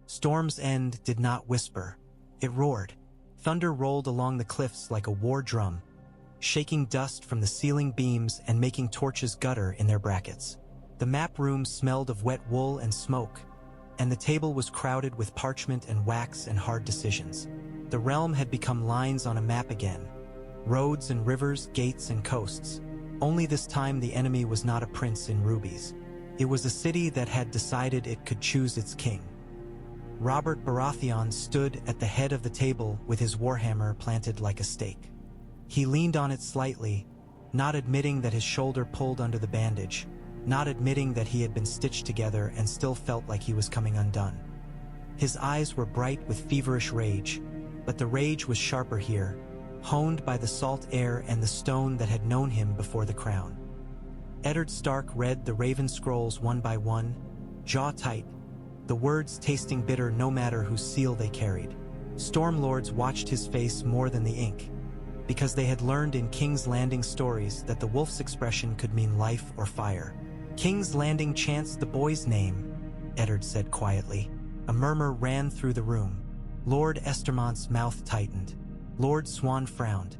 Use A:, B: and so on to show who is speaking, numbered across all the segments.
A: Storm's End did not whisper. It roared. Thunder rolled along the cliffs like a war drum, shaking dust from the ceiling beams and making torches gutter in their brackets. The map room smelled of wet wool and smoke, and the table was crowded with parchment and wax and hard decisions. The realm had become lines on a map again. Roads and rivers, gates and coasts. Only this time the enemy was not a prince in rubies. It was a city that had decided it could choose its king. Robert Baratheon stood at the head of the table with his warhammer planted like a stake. He leaned on it slightly, not admitting that his shoulder pulled under the bandage, not admitting that he had been stitched together and still felt like he was coming undone. His eyes were bright with feverish rage, but the rage was sharper here, honed by the salt air and the stone that had known him before the crown. Eddard Stark read the Raven Scrolls one by one, jaw tight, the words tasting bitter no matter whose seal they carried. Stormlords watched his face more than the ink, because they had learned in King's Landing stories that the wolf's expression could mean life or fire. King's Landing chants the boy's name, Eddard said quietly. A murmur ran through the room. Lord Estermont's mouth tightened. Lord Swan frowned.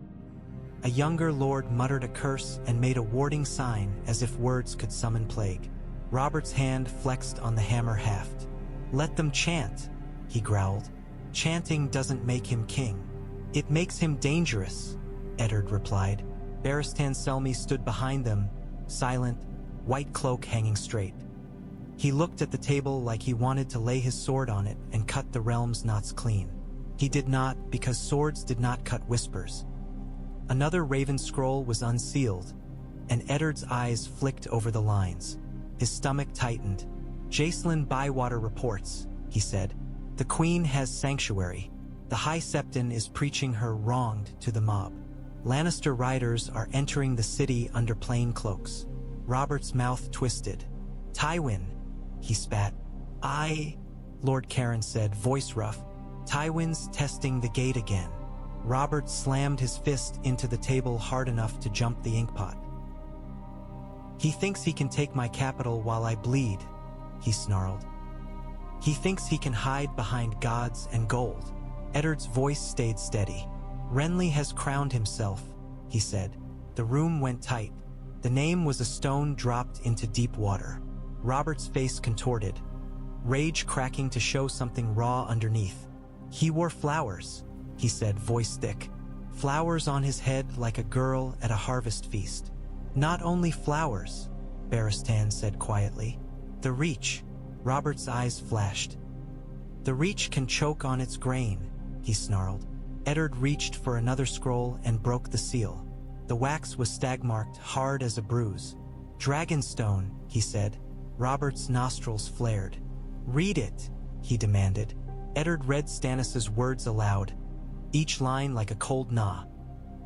A: A younger lord muttered a curse and made a warding sign as if words could summon plague. Robert's hand flexed on the hammer haft. Let them chant, he growled. Chanting doesn't make him king. It makes him dangerous, Eddard replied. Barristan Selmy stood behind them, silent, white cloak hanging straight. He looked at the table like he wanted to lay his sword on it and cut the realm's knots clean. He did not, because swords did not cut whispers. Another Raven Scroll was unsealed, and Eddard's eyes flicked over the lines. His stomach tightened. Jacelyn Bywater reports, he said. The Queen has sanctuary. The High Septon is preaching her wronged to the mob. Lannister riders are entering the city under plain cloaks. Robert's mouth twisted. Tywin, he spat. Lord Caron said, voice rough. Tywin's testing the gate again. Robert slammed his fist into the table hard enough to jump the inkpot. He thinks he can take my capital while I bleed, he snarled. He thinks he can hide behind gods and gold. Eddard's voice stayed steady. Renly has crowned himself, he said. The room went tight. The name was a stone dropped into deep water. Robert's face contorted, rage cracking to show something raw underneath. He wore flowers, he said, voice thick. Flowers on his head like a girl at a harvest feast. Not only flowers, Barristan said quietly. The Reach. Robert's eyes flashed. The Reach can choke on its grain, he snarled. Eddard reached for another scroll and broke the seal. The wax was stag-marked, hard as a bruise. Dragonstone, he said. Robert's nostrils flared. Read it, he demanded. Eddard read Stannis' words aloud, each line like a cold gnaw.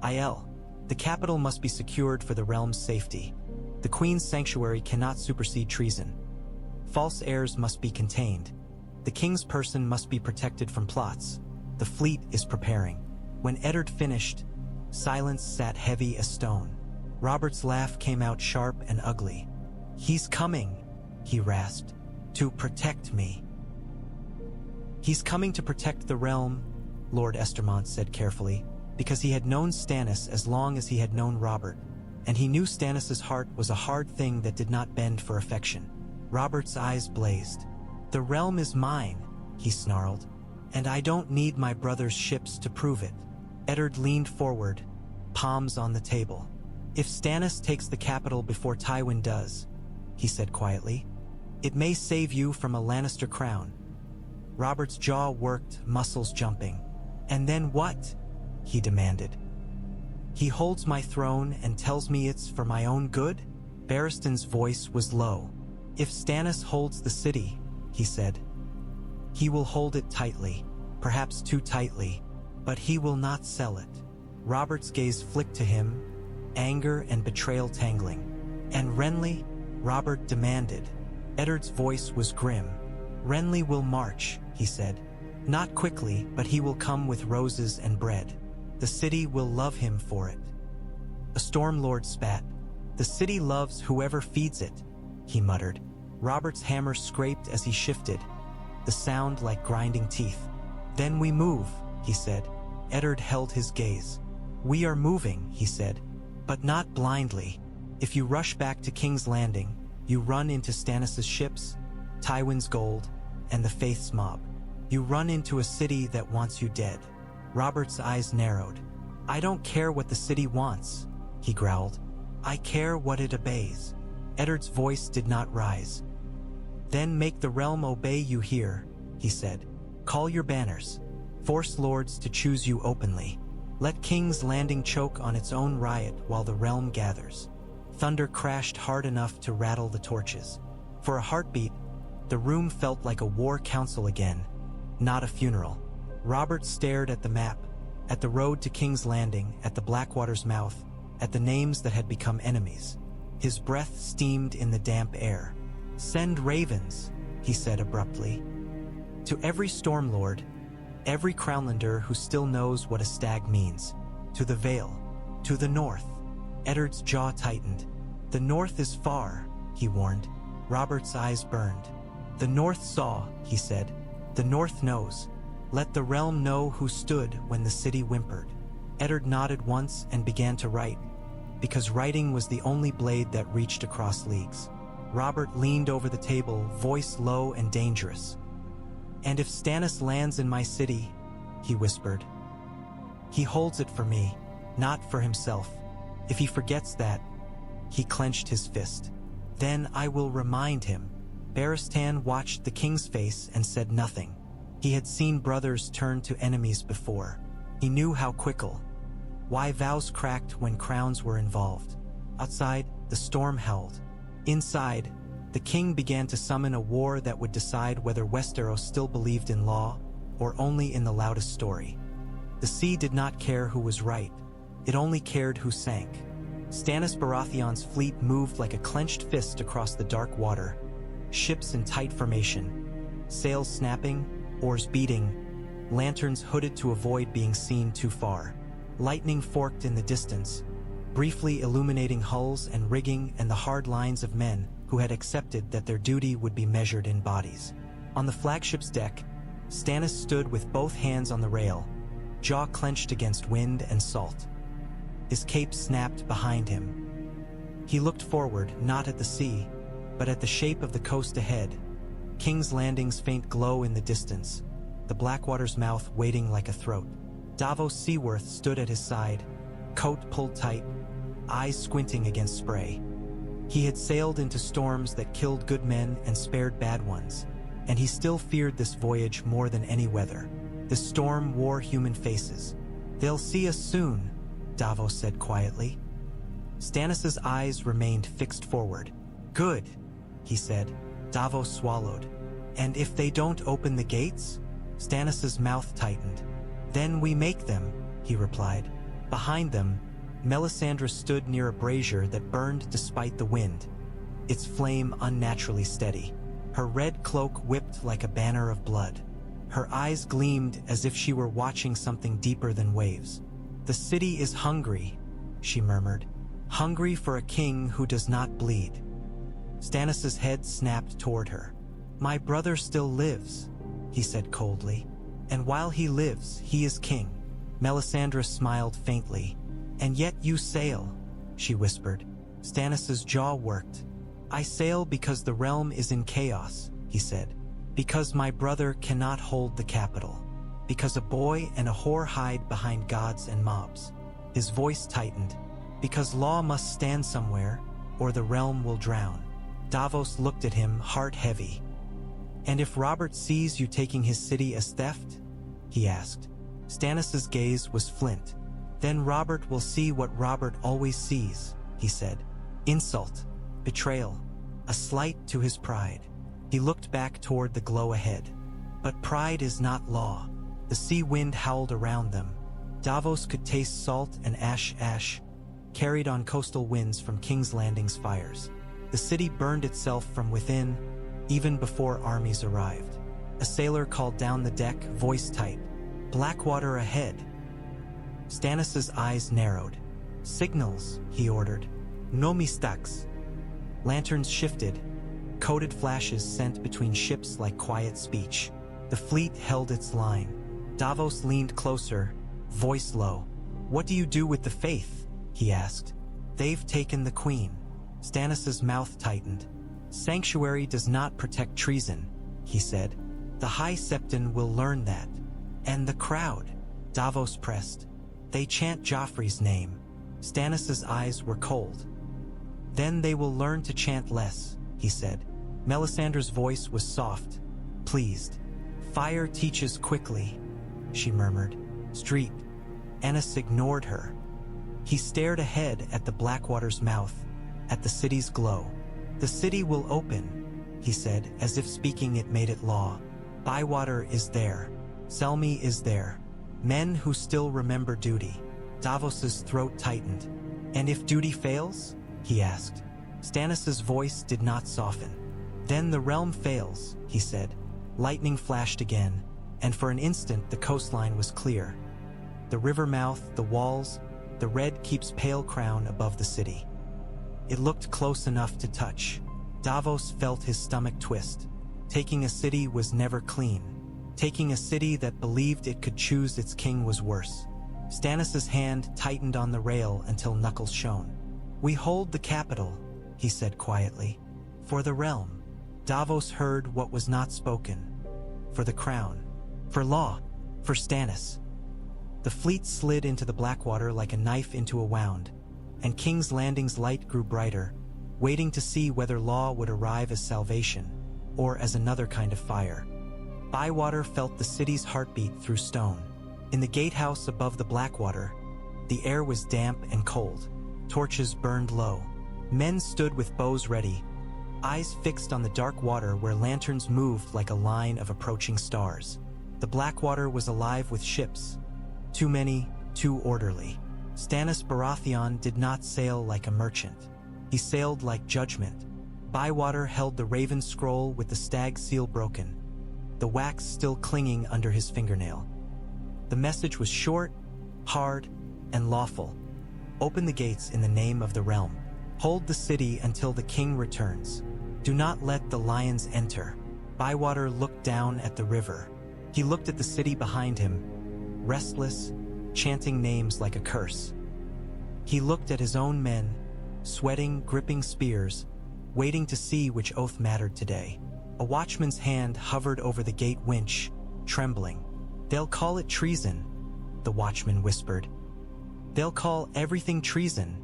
A: The capital must be secured for the realm's safety. The Queen's sanctuary cannot supersede treason. False heirs must be contained. The king's person must be protected from plots. The fleet is preparing. When Eddard finished, silence sat heavy as stone. Robert's laugh came out sharp and ugly. He's coming, he rasped, to protect me. He's coming to protect the realm, Lord Estermont said carefully, because he had known Stannis as long as he had known Robert, and he knew Stannis' heart was a hard thing that did not bend for affection. Robert's eyes blazed. The realm is mine, he snarled, and I don't need my brother's ships to prove it. Eddard leaned forward, palms on the table. If Stannis takes the capital before Tywin does, he said quietly, it may save you from a Lannister crown. Robert's jaw worked, muscles jumping. And then what? He demanded. He holds my throne and tells me it's for my own good? Barristan's voice was low. If Stannis holds the city, he said, he will hold it tightly, perhaps too tightly, but he will not sell it. Robert's gaze flicked to him, anger and betrayal tangling. And Renly? Robert demanded. Eddard's voice was grim. Renly will march, he said. Not quickly, but he will come with roses and bread. The city will love him for it. A Stormlord spat. The city loves whoever feeds it, he muttered. Robert's hammer scraped as he shifted. the sound like grinding teeth. "Then we move," he said. Eddard held his gaze. "We are moving," he said, "but not blindly. If you rush back to King's Landing, you run into Stannis' ships, Tywin's gold, and the Faith's mob. You run into a city that wants you dead." Robert's eyes narrowed. "I don't care what the city wants," he growled. "I care what it obeys." Eddard's voice did not rise. "Then make the realm obey you here," he said. "Call your banners. Force lords to choose you openly. Let King's Landing choke on its own riot while the realm gathers." Thunder crashed hard enough to rattle the torches. For a heartbeat, the room felt like a war council again, not a funeral. Robert stared at the map, at the road to King's Landing, at the Blackwater's mouth, at the names that had become enemies. His breath steamed in the damp air. "Send ravens," he said abruptly. "To every Stormlord, every Crownlander who still knows what a stag means. To the Vale, to the north." Eddard's jaw tightened. "The north is far," he warned. Robert's eyes burned. "The north saw," he said. "The north knows. Let the realm know who stood when the city whimpered." Eddard nodded once and began to write, because writing was the only blade that reached across leagues. Robert leaned over the table, voice low and dangerous. "And if Stannis lands in my city," he whispered, "he holds it for me, not for himself. If he forgets that," he clenched his fist, "then I will remind him." Barristan watched the king's face and said nothing. He had seen brothers turn to enemies before. He knew how quickly. Why vows cracked when crowns were involved. Outside, the storm howled. Inside, the king began to summon a war that would decide whether Westeros still believed in law or only in the loudest story. The sea did not care who was right. It only cared who sank. Stannis Baratheon's fleet moved like a clenched fist across the dark water, ships in tight formation, sails snapping, oars beating, lanterns hooded to avoid being seen too far. Lightning forked in the distance, briefly illuminating hulls and rigging and the hard lines of men who had accepted that their duty would be measured in bodies. On the flagship's deck, Stannis stood with both hands on the rail, jaw clenched against wind and salt. His cape snapped behind him. He looked forward, not at the sea, but at the shape of the coast ahead. King's Landing's faint glow in the distance, the Blackwater's mouth waiting like a throat. Davos Seaworth stood at his side, coat pulled tight, eyes squinting against spray. He had sailed into storms that killed good men and spared bad ones, and he still feared this voyage more than any weather. The storm wore human faces. "They'll see us soon," Davos said quietly. Stannis' eyes remained fixed forward. "Good," he said. Davos swallowed. "And if they don't open the gates?" Stannis' mouth tightened. "Then we make them," he replied. Behind them, Melisandre stood near a brazier that burned despite the wind, its flame unnaturally steady. Her red cloak whipped like a banner of blood. Her eyes gleamed as if she were watching something deeper than waves. "The city is hungry," she murmured. "Hungry for a king who does not bleed." Stannis' head snapped toward her. "My brother still lives," he said coldly. "And while he lives, he is king." Melisandre smiled faintly. "And yet you sail," she whispered. Stannis' jaw worked. "I sail because the realm is in chaos," he said. "Because my brother cannot hold the capital. Because a boy and a whore hide behind gods and mobs." His voice tightened. "Because law must stand somewhere, or the realm will drown." Davos looked at him, heart heavy. "And if Robert sees you taking his city as theft?" he asked. Stannis' gaze was flint. "Then Robert will see what Robert always sees," he said. "Insult, betrayal, a slight to his pride." He looked back toward the glow ahead. "But pride is not law." The sea wind howled around them. Davos could taste salt and ash, carried on coastal winds from King's Landing's fires. The city burned itself from within, even before armies arrived. A sailor called down the deck, voice tight, "Blackwater ahead." Stannis' eyes narrowed. "Signals," he ordered. "No mistakes." Lanterns shifted. coded flashes sent between ships like quiet speech. The fleet held its line. Davos leaned closer, voice low. "What do you do with the faith?" he asked. "They've taken the queen." Stannis' mouth tightened. "Sanctuary does not protect treason," he said. "The High Septon will learn that." "And the crowd," Davos pressed. "They chant Joffrey's name." Stannis' eyes were cold. "Then they will learn to chant less," he said. Melisandre's voice was soft, pleased. "Fire teaches quickly," she murmured. "Street." Ennis ignored her. He stared ahead at the Blackwater's mouth, at the city's glow. "The city will open," he said, as if speaking it made it law. "Bywater is there. Selmy is there. Men who still remember duty." Davos's throat tightened. "And if duty fails?" he asked. Stannis' voice did not soften. "Then the realm fails," he said. Lightning flashed again, and for an instant the coastline was clear. The river mouth, the walls, the red keep's pale crown above the city. It looked close enough to touch. Davos felt his stomach twist. Taking a city was never clean. Taking a city that believed it could choose its king was worse. Stannis' hand tightened on the rail until knuckles shone. "We hold the capital," he said quietly. "For the realm." Davos heard what was not spoken. For the crown. For law. For Stannis. The fleet slid into the Blackwater like a knife into a wound, and King's Landing's light grew brighter, waiting to see whether law would arrive as salvation, or as another kind of fire. Bywater felt the city's heartbeat through stone. In the gatehouse above the Blackwater, the air was damp and cold. Torches burned low. Men stood with bows ready, eyes fixed on the dark water where lanterns moved like a line of approaching stars. The Blackwater was alive with ships. Too many, too orderly. Stannis Baratheon did not sail like a merchant. He sailed like judgment. Bywater held the raven scroll with the stag seal broken, the wax still clinging under his fingernail. The message was short, hard, and lawful. Open the gates in the name of the realm. Hold the city until the king returns. Do not let the lions enter. Bywater looked down at the river. He looked at the city behind him, restless, chanting names like a curse. He looked at his own men, sweating, gripping spears, waiting to see which oath mattered today. A watchman's hand hovered over the gate winch, trembling. "They'll call it treason," the watchman whispered. "They'll call everything treason,"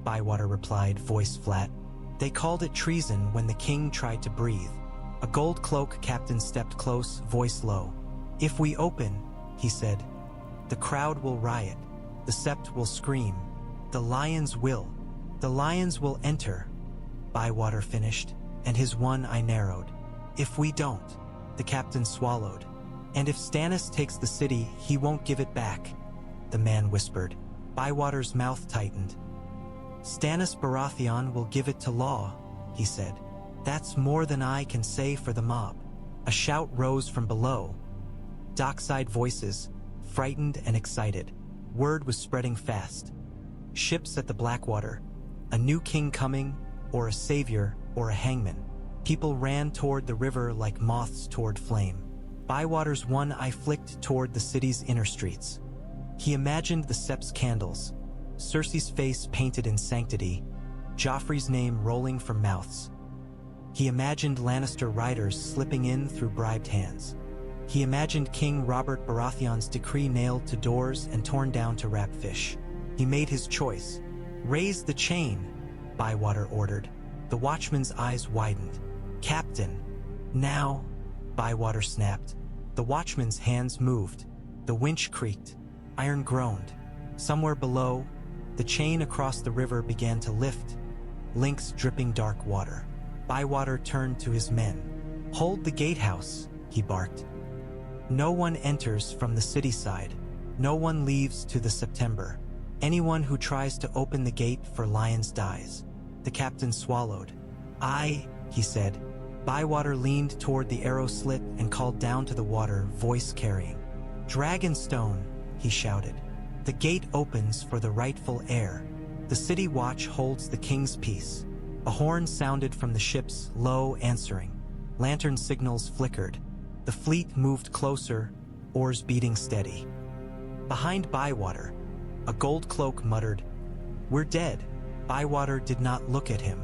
A: Bywater replied, voice flat. "They called it treason when the king tried to breathe." A gold cloak captain stepped close, voice low. "If we open," he said, "the crowd will riot. The Sept will scream. The lions will. The lions will enter," Bywater finished, and his one eye narrowed. "If we don't," the captain swallowed. "And if Stannis takes the city, he won't give it back," the man whispered. Bywater's mouth tightened. "Stannis Baratheon will give it to law," he said. "That's more than I can say for the mob." A shout rose from below. Dockside voices, frightened and excited. Word was spreading fast. Ships at the Blackwater. A new king coming, or a savior, or a hangman. People ran toward the river like moths toward flame. Bywater's one eye flicked toward the city's inner streets. He imagined the Sept's candles, Cersei's face painted in sanctity, Joffrey's name rolling from mouths. He imagined Lannister riders slipping in through bribed hands. He imagined King Robert Baratheon's decree nailed to doors and torn down to wrap fish. He made his choice. "Raise the chain," Bywater ordered. The watchman's eyes widened. "Captain." "Now," Bywater snapped. The watchman's hands moved. The winch creaked. Iron groaned. Somewhere below, the chain across the river began to lift, links dripping dark water. Bywater turned to his men. "Hold the gatehouse," he barked. "No one enters from the city side. No one leaves to the September. Anyone who tries to open the gate for lions dies." The captain swallowed. "Aye," he said. Bywater leaned toward the arrow slit and called down to the water, voice carrying. "Dragonstone," he shouted. "The gate opens for the rightful heir. The city watch holds the king's peace. A horn sounded from the ships, low, answering. Lantern signals flickered. The fleet moved closer, oars beating steady. Behind Bywater, a gold cloak muttered, "We're dead." Bywater did not look at him.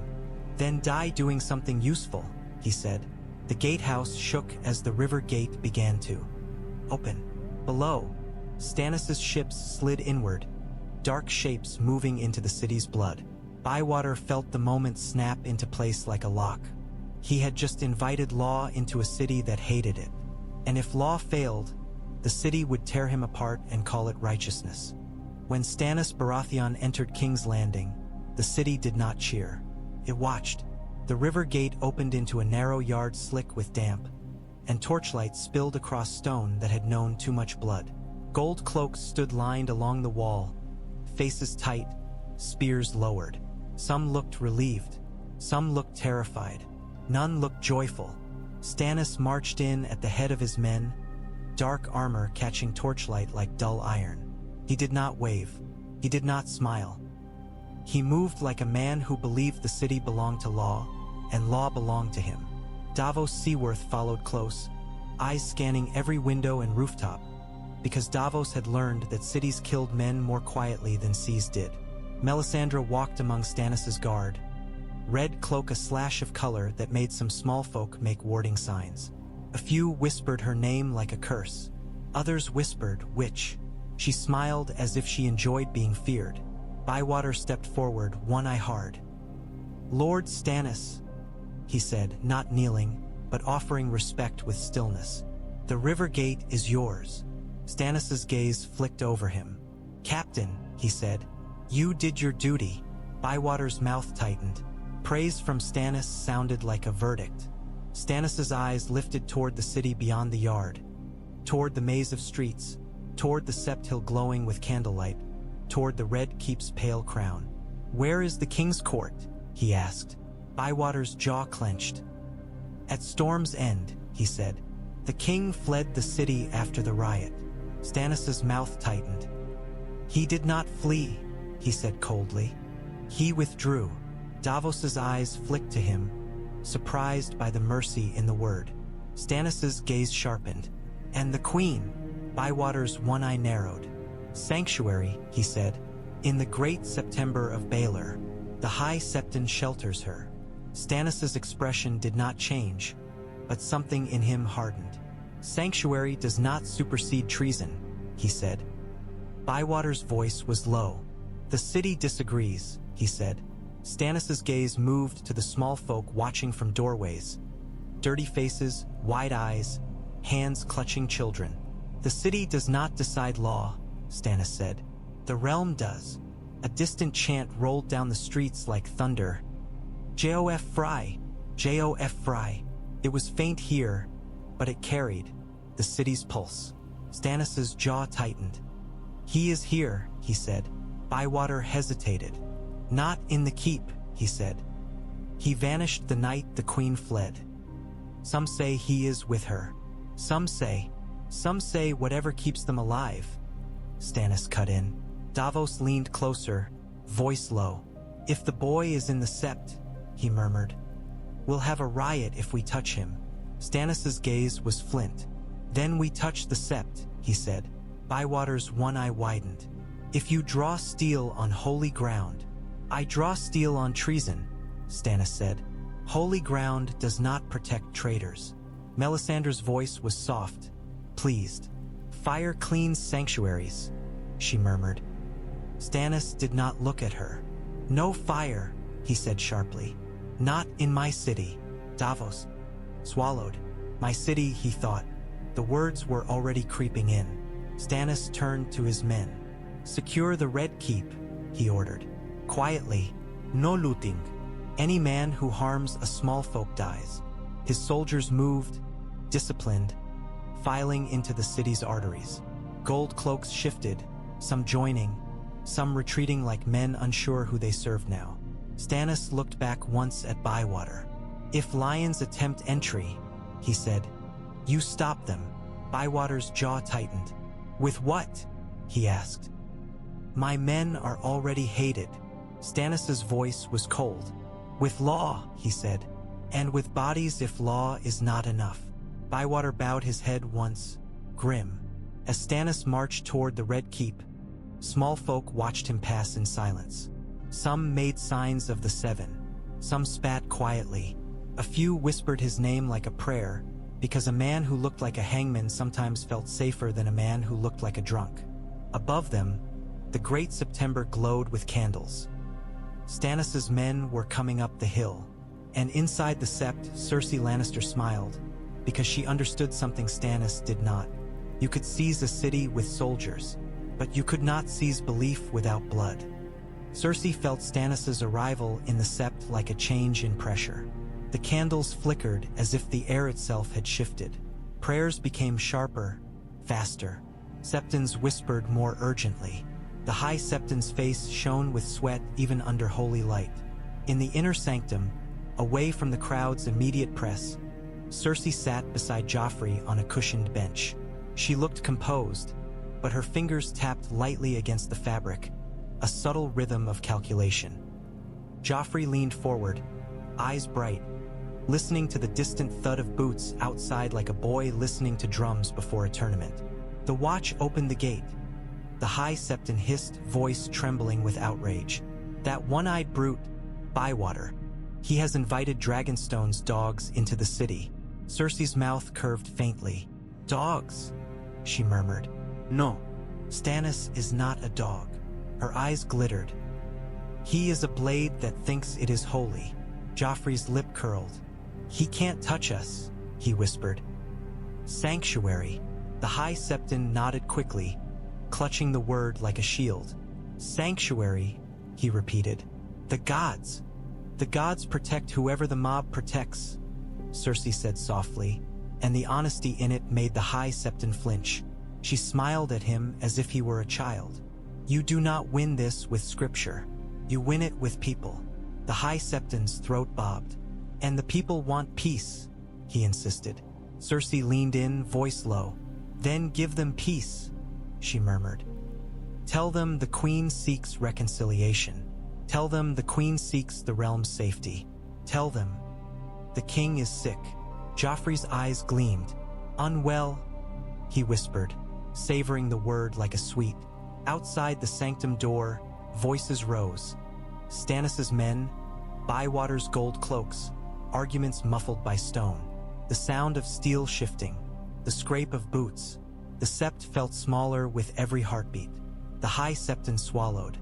A: "Then die doing something useful," he said. The gatehouse shook as the river gate began to open. Below, Stannis' ships slid inward, dark shapes moving into the city's blood. Bywater felt the moment snap into place like a lock. He had just invited law into a city that hated it. And if law failed, the city would tear him apart and call it righteousness. When Stannis Baratheon entered King's Landing, the city did not cheer. It watched. The river gate opened into a narrow yard slick with damp, and torchlight spilled across stone that had known too much blood. Gold cloaks stood lined along the wall, faces tight, spears lowered. Some looked relieved, some looked terrified, none looked joyful. Stannis marched in at the head of his men, dark armor catching torchlight like dull iron. He did not wave, he did not smile. He moved like a man who believed the city belonged to law, and law belonged to him. Davos Seaworth followed close, eyes scanning every window and rooftop, because Davos had learned that cities killed men more quietly than seas did. Melisandre walked among Stannis' guard, red cloak a slash of color that made some small folk make warding signs. A few whispered her name like a curse. Others whispered, "Witch." She smiled as if she enjoyed being feared. Bywater stepped forward, one eye hard. "Lord Stannis," he said, not kneeling, but offering respect with stillness. "The river gate is yours." Stannis' gaze flicked over him. "Captain," he said, "you did your duty." Bywater's mouth tightened. Praise from Stannis sounded like a verdict. Stannis' eyes lifted toward the city beyond the yard, toward the maze of streets, toward the Sept hill glowing with candlelight, toward the Red Keep's pale crown. "Where is the King's Court?" he asked. Bywater's jaw clenched. "At Storm's End," he said. "The king fled the city after the riot." Stannis' mouth tightened. "He did not flee," he said coldly. "He withdrew." Davos's eyes flicked to him, surprised by the mercy in the word. Stannis' gaze sharpened. "And the queen?" Bywater's one eye narrowed. "Sanctuary," he said. "In the great September of Baelor. The High Septon shelters her." Stannis' expression did not change, but something in him hardened. "Sanctuary does not supersede treason," he said. Bywater's voice was low. "The city disagrees," he said. Stannis' gaze moved to the small folk watching from doorways. Dirty faces, wide eyes, hands clutching children. "The city does not decide law," Stannis said. "The realm does." A distant chant rolled down the streets like thunder. "Jof Fry! Jof Fry!" It was faint here, but it carried the city's pulse. Stannis' jaw tightened. "He is here," he said. Bywater hesitated. "Not in the keep," he said. "He vanished the night the queen fled. Some say he is with her. Some say whatever keeps them alive." Stannis cut in. Davos leaned closer, voice low. "If the boy is in the Sept," he murmured, "we'll have a riot if we touch him." Stannis' gaze was flint. "Then we touch the Sept," he said. Bywater's one eye widened. "If you draw steel on holy ground." "I draw steel on treason," Stannis said. "Holy ground does not protect traitors." Melisandre's voice was soft, pleased. "Fire cleans sanctuaries," she murmured. Stannis did not look at her. "No fire," he said sharply. "Not in my city." Davos swallowed. "My city," he thought. The words were already creeping in. Stannis turned to his men. "Secure the Red Keep," he ordered. Quietly, "No looting. Any man who harms a small folk dies." His soldiers moved, disciplined, filing into the city's arteries. Gold cloaks shifted, some joining, some retreating like men unsure who they served now. Stannis looked back once at Bywater. "If lions attempt entry," he said, "you stop them." Bywater's jaw tightened. "With what?" he asked. "My men are already hated." Stannis' voice was cold. With law, he said, and with bodies if law is not enough. Bywater bowed his head once, grim. As Stannis marched toward the Red Keep, small folk watched him pass in silence. Some made signs of the seven. Some spat quietly. A few whispered his name like a prayer, because a man who looked like a hangman sometimes felt safer than a man who looked like a drunk. Above them, the great September glowed with candles. Stannis' men were coming up the hill, and inside the Sept, Cersei Lannister smiled, because she understood something Stannis did not. You could seize a city with soldiers, but you could not seize belief without blood. Cersei felt Stannis' arrival in the Sept like a change in pressure. The candles flickered as if the air itself had shifted. Prayers became sharper, faster. Septons whispered more urgently. The High Septon's face shone with sweat even under holy light. In the inner sanctum, away from the crowd's immediate press, Cersei sat beside Joffrey on a cushioned bench. She looked composed, but her fingers tapped lightly against the fabric, a subtle rhythm of calculation. Joffrey leaned forward, eyes bright, listening to the distant thud of boots outside like a boy listening to drums before a tournament. The watch opened the gate. The High Septon hissed, voice trembling with outrage. That one-eyed brute, Bywater. He has invited Dragonstone's dogs into the city. Cersei's mouth curved faintly. Dogs, she murmured. No, Stannis is not a dog. Her eyes glittered. He is a blade that thinks it is holy. Joffrey's lip curled. He can't touch us, he whispered. Sanctuary. The High Septon nodded quickly, clutching the word like a shield. Sanctuary, he repeated. The gods. The gods protect whoever the mob protects, Cersei said softly, and the honesty in it made the High Septon flinch. She smiled at him as if he were a child. You do not win this with scripture. You win it with people. The High Septon's throat bobbed. And the people want peace, he insisted. Cersei leaned in, voice low. Then give them peace, she murmured. Tell them the Queen seeks reconciliation. Tell them the Queen seeks the realm's safety. Tell them the King is sick. Joffrey's eyes gleamed. Unwell, he whispered, savoring the word like a sweet. Outside the sanctum door, voices rose. Stannis' men, Bywater's gold cloaks, arguments muffled by stone. The sound of steel shifting, the scrape of boots. The Sept felt smaller with every heartbeat. The High Septon swallowed.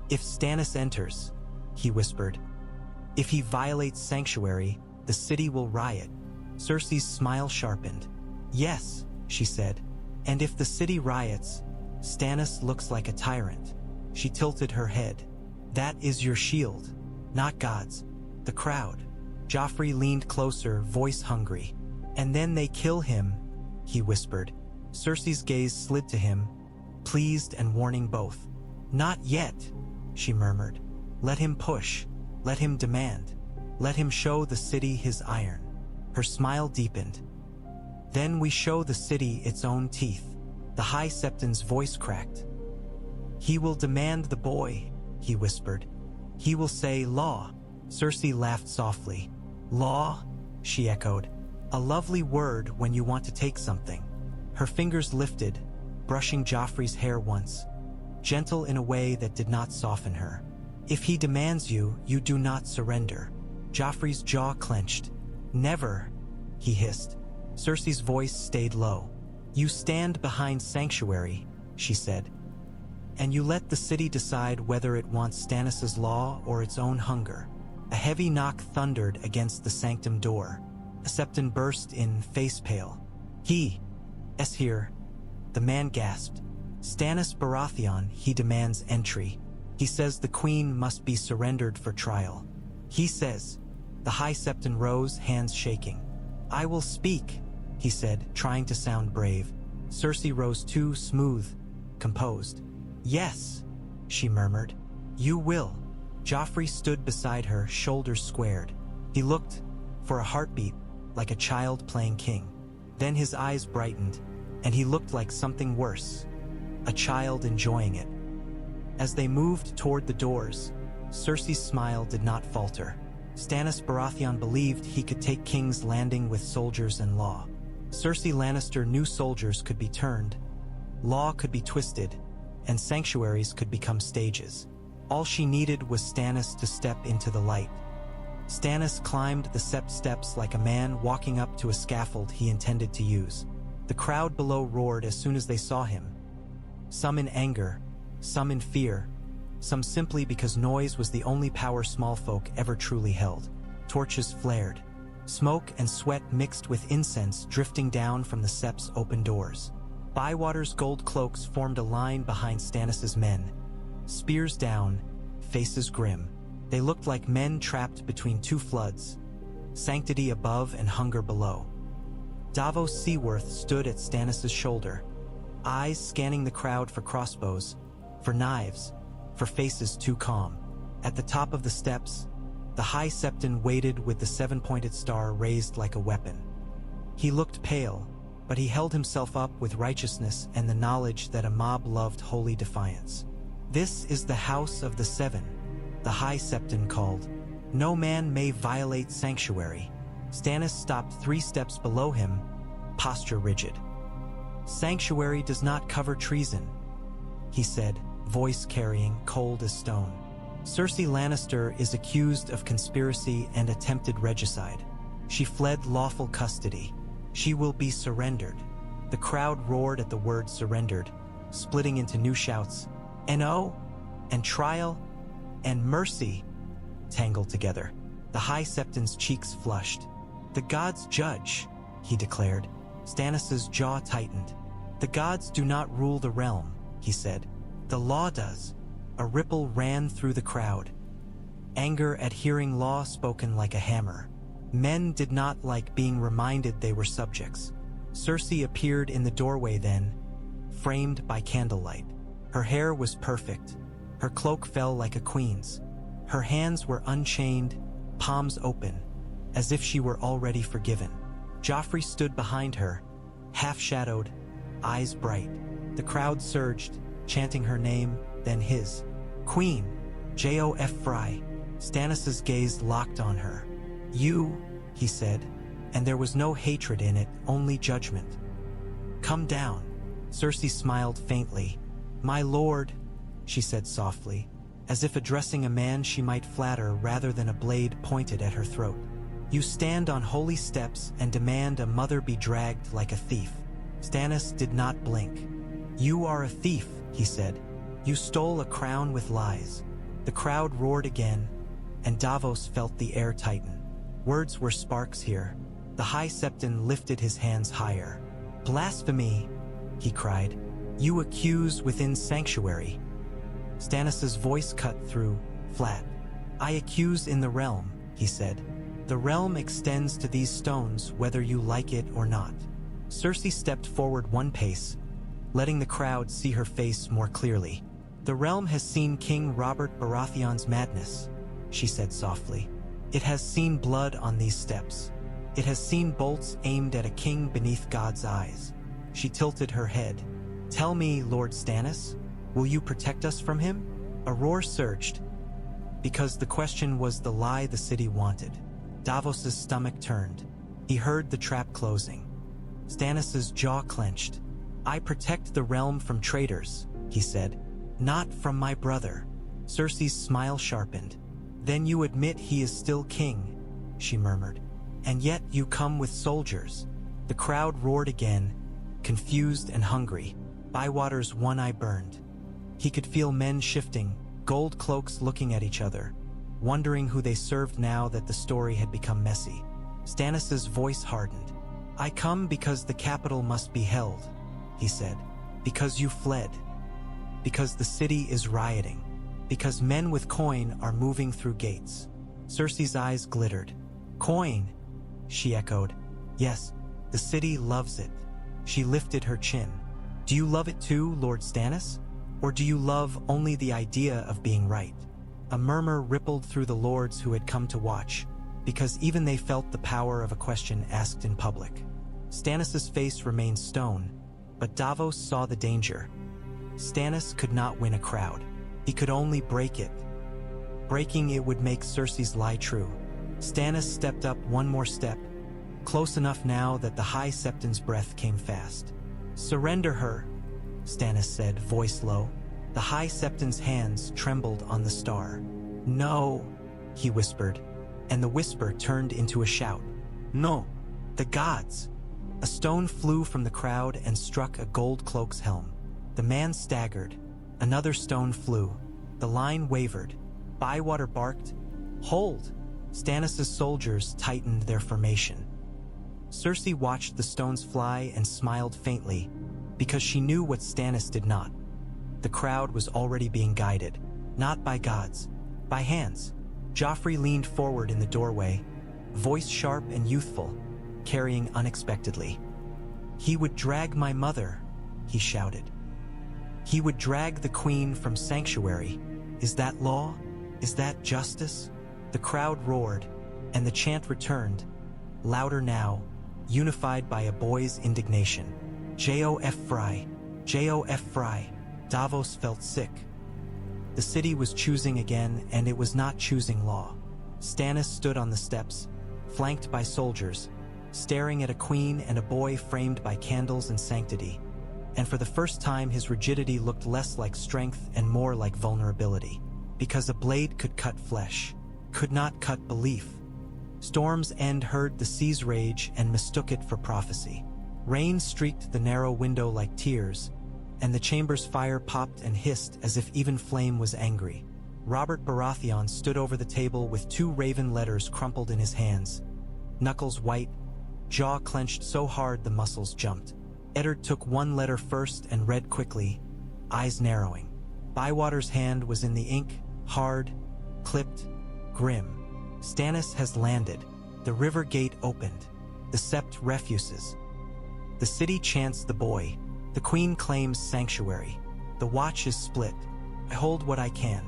A: If Stannis enters, he whispered, if he violates sanctuary, the city will riot. Cersei's smile sharpened. Yes, she said, and if the city riots, Stannis looks like a tyrant. She tilted her head. That is your shield, not God's. The crowd. Joffrey leaned closer, voice hungry. And then they kill him, he whispered. Cersei's gaze slid to him, pleased and warning both. Not yet, she murmured. Let him push. Let him demand. Let him show the city his iron. Her smile deepened. Then we show the city its own teeth. The High Septon's voice cracked. He will demand the boy, he whispered. He will say law. Cersei laughed softly. Law, she echoed. A lovely word when you want to take something. Her fingers lifted, brushing Joffrey's hair once, gentle in a way that did not soften her. If he demands you, you do not surrender. Joffrey's jaw clenched. Never, he hissed. Cersei's voice stayed low. You stand behind sanctuary, she said, and you let the city decide whether it wants Stannis' law or its own hunger. A heavy knock thundered against the sanctum door. A Septon burst in, face pale. He is here. The man gasped. Stannis Baratheon, he demands entry. He says the Queen must be surrendered for trial. He says. The High Septon rose, hands shaking. I will speak, he said, trying to sound brave. Cersei rose too, smooth, composed. Yes, she murmured. You will. Joffrey stood beside her, shoulders squared. He looked, for a heartbeat, like a child playing king. Then his eyes brightened, and he looked like something worse, a child enjoying it. As they moved toward the doors, Cersei's smile did not falter. Stannis Baratheon believed he could take King's Landing with soldiers and law. Cersei Lannister knew soldiers could be turned, law could be twisted, and sanctuaries could become stages. All she needed was Stannis to step into the light. Stannis climbed the Sept steps like a man walking up to a scaffold he intended to use. The crowd below roared as soon as they saw him. Some in anger, some in fear, some simply because noise was the only power small folk ever truly held. Torches flared. Smoke and sweat mixed with incense drifting down from the Sept's open doors. Bywater's gold cloaks formed a line behind Stannis's men. Spears down, faces grim. They looked like men trapped between two floods, sanctity above and hunger below. Davos Seaworth stood at Stannis's shoulder, eyes scanning the crowd for crossbows, for knives, for faces too calm. At the top of the steps, the High Septon waited with the seven-pointed star raised like a weapon. He looked pale, but he held himself up with righteousness and the knowledge that a mob loved holy defiance. "This is the House of the Seven," the High Septon called. "No man may violate sanctuary." Stannis stopped 3 steps below him, posture rigid. "Sanctuary does not cover treason," he said, voice carrying, cold as stone. "Cersei Lannister is accused of conspiracy and attempted regicide. She fled lawful custody. She will be surrendered." The crowd roared at the word surrendered, splitting into new shouts. "No," and "trial," and "mercy," tangled together. The High Septon's cheeks flushed. "The gods judge," he declared. Stannis's jaw tightened. "The gods do not rule the realm," he said. "The law does." A ripple ran through the crowd. Anger at hearing law spoken like a hammer. Men did not like being reminded they were subjects. Cersei appeared in the doorway then, framed by candlelight. Her hair was perfect. Her cloak fell like a queen's. Her hands were unchained, palms open, as if she were already forgiven. Joffrey stood behind her, half-shadowed, eyes bright. The crowd surged, chanting her name, then his. "Queen, Joffrey." Stannis's gaze locked on her. "You," he said, and there was no hatred in it, only judgment. "Come down." Cersei smiled faintly. "My lord," she said softly, as if addressing a man she might flatter rather than a blade pointed at her throat. "You stand on holy steps and demand a mother be dragged like a thief." Stannis did not blink. "You are a thief," he said. "You stole a crown with lies." The crowd roared again, and Davos felt the air tighten. Words were sparks here. The High Septon lifted his hands higher. "Blasphemy," he cried. "You accuse within sanctuary." Stannis's voice cut through, flat. "I accuse in the realm," he said. "The realm extends to these stones whether you like it or not." Cersei stepped forward 1 pace, letting the crowd see her face more clearly. "The realm has seen King Robert Baratheon's madness," she said softly. "It has seen blood on these steps. It has seen bolts aimed at a king beneath God's eyes." She tilted her head. "Tell me, Lord Stannis, will you protect us from him?" A roar surged, because the question was the lie the city wanted. Davos's stomach turned. He heard the trap closing. Stannis's jaw clenched. "I protect the realm from traitors," he said. "Not from my brother." Cersei's smile sharpened. "Then you admit he is still king," she murmured. "And yet you come with soldiers." The crowd roared again, confused and hungry. Bywater's one eye burned. He could feel men shifting, gold cloaks looking at each other, wondering who they served now that the story had become messy. Stannis's voice hardened. "I come because the capital must be held," he said. "Because you fled. Because the city is rioting. Because men with coin are moving through gates." Cersei's eyes glittered. "Coin," she echoed. "Yes, the city loves it." She lifted her chin. "Do you love it too, Lord Stannis? Or do you love only the idea of being right?" A murmur rippled through the lords who had come to watch, because even they felt the power of a question asked in public. Stannis's face remained stone, but Davos saw the danger. Stannis could not win a crowd. He could only break it. Breaking it would make Cersei's lie true. Stannis stepped up one more step, close enough now that the High Septon's breath came fast. "Surrender her," Stannis said, voice low. The High Septon's hands trembled on the star. "No," he whispered, and the whisper turned into a shout. "No, the gods!" A stone flew from the crowd and struck a gold cloak's helm. The man staggered. Another stone flew. The line wavered. Bywater barked, "Hold!" Stannis' soldiers tightened their formation. Cersei watched the stones fly and smiled faintly, because she knew what Stannis did not. The crowd was already being guided, not by gods, by hands. Joffrey leaned forward in the doorway, voice sharp and youthful, carrying unexpectedly. "He would drag my mother," he shouted. "He would drag the queen from sanctuary. Is that law? Is that justice?" The crowd roared, and the chant returned, louder now, unified by a boy's indignation. Joffrey, Joffrey. Davos felt sick. The city was choosing again, and it was not choosing law. Stannis stood on the steps, flanked by soldiers, staring at a queen and a boy framed by candles and sanctity. And for the first time his rigidity looked less like strength and more like vulnerability. Because a blade could cut flesh, could not cut belief. Storm's End heard the sea's rage and mistook it for prophecy. Rain streaked the narrow window like tears, and the chamber's fire popped and hissed as if even flame was angry. Robert Baratheon stood over the table with 2 raven letters crumpled in his hands, knuckles white, jaw clenched so hard the muscles jumped. Eddard took 1 letter first and read quickly, eyes narrowing. Bywater's hand was in the ink, hard, clipped, grim. Stannis has landed. The river gate opened. The Sept refuses. The city chants the boy. The queen claims sanctuary. The watch is split. I hold what I can.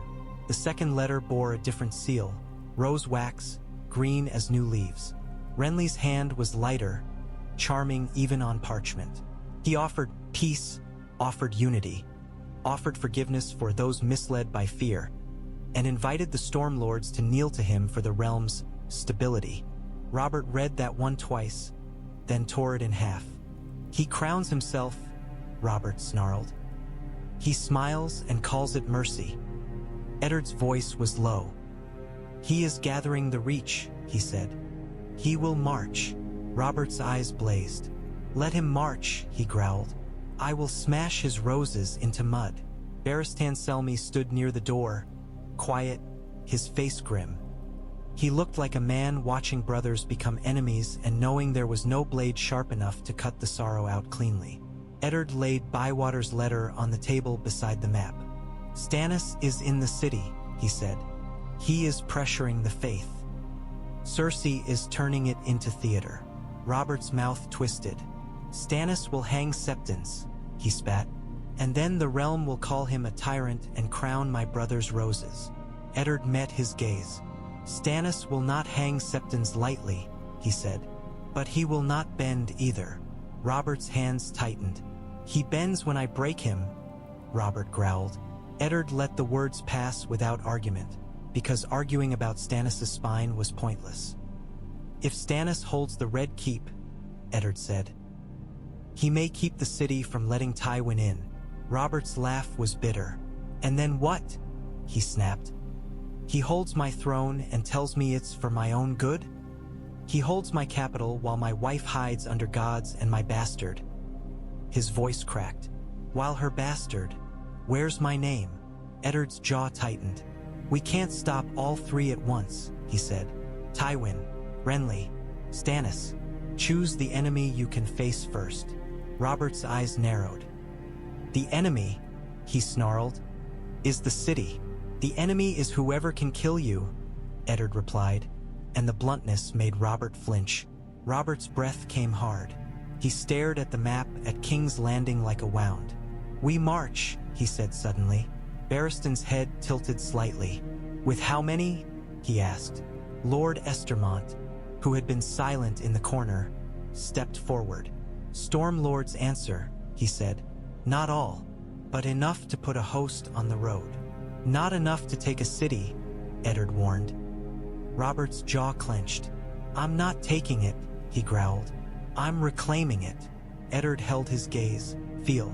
A: The second letter bore a different seal, rose wax, green as new leaves. Renly's hand was lighter, charming even on parchment. He offered peace, offered unity, offered forgiveness for those misled by fear, and invited the Storm Lords to kneel to him for the realm's stability. Robert read that one twice, then tore it in half. "He crowns himself," Robert snarled. "He smiles and calls it mercy." Eddard's voice was low. "He is gathering the reach," he said. "He will march." Robert's eyes blazed. "Let him march," he growled. "I will smash his roses into mud." Barristan Selmy stood near the door, quiet, his face grim. He looked like a man watching brothers become enemies and knowing there was no blade sharp enough to cut the sorrow out cleanly. Eddard laid Bywater's letter on the table beside the map. "Stannis is in the city," he said. "He is pressuring the faith. Cersei is turning it into theater." Robert's mouth twisted. "Stannis will hang Septons," he spat, "and then the realm will call him a tyrant and crown my brother's roses." Eddard met his gaze. "Stannis will not hang Septons lightly," he said, "but he will not bend either." Robert's hands tightened. "He bends when I break him," Robert growled. Eddard let the words pass without argument, because arguing about Stannis' spine was pointless. "If Stannis holds the Red Keep," Eddard said, "he may keep the city from letting Tywin in." Robert's laugh was bitter. "And then what?" he snapped. "He holds my throne and tells me it's for my own good? He holds my capital while my wife hides under gods and my bastard." His voice cracked. "While her bastard wears my name." Eddard's jaw tightened. "We can't stop all 3 at once," he said. "Tywin, Renly, Stannis. Choose the enemy you can face first." Robert's eyes narrowed. "The enemy," he snarled, "is the city. The enemy is whoever can kill you," Eddard replied, and the bluntness made Robert flinch. Robert's breath came hard. He stared at the map at King's Landing like a wound. "We march," he said suddenly. Barristan's head tilted slightly. "With how many?" he asked. Lord Estermont, who had been silent in the corner, stepped forward. "Storm Lords answer," he said. "Not all, but enough to put a host on the road." "Not enough to take a city," Eddard warned. Robert's jaw clenched. "I'm not taking it," he growled. "I'm reclaiming it." Eddard held his gaze. "Feel.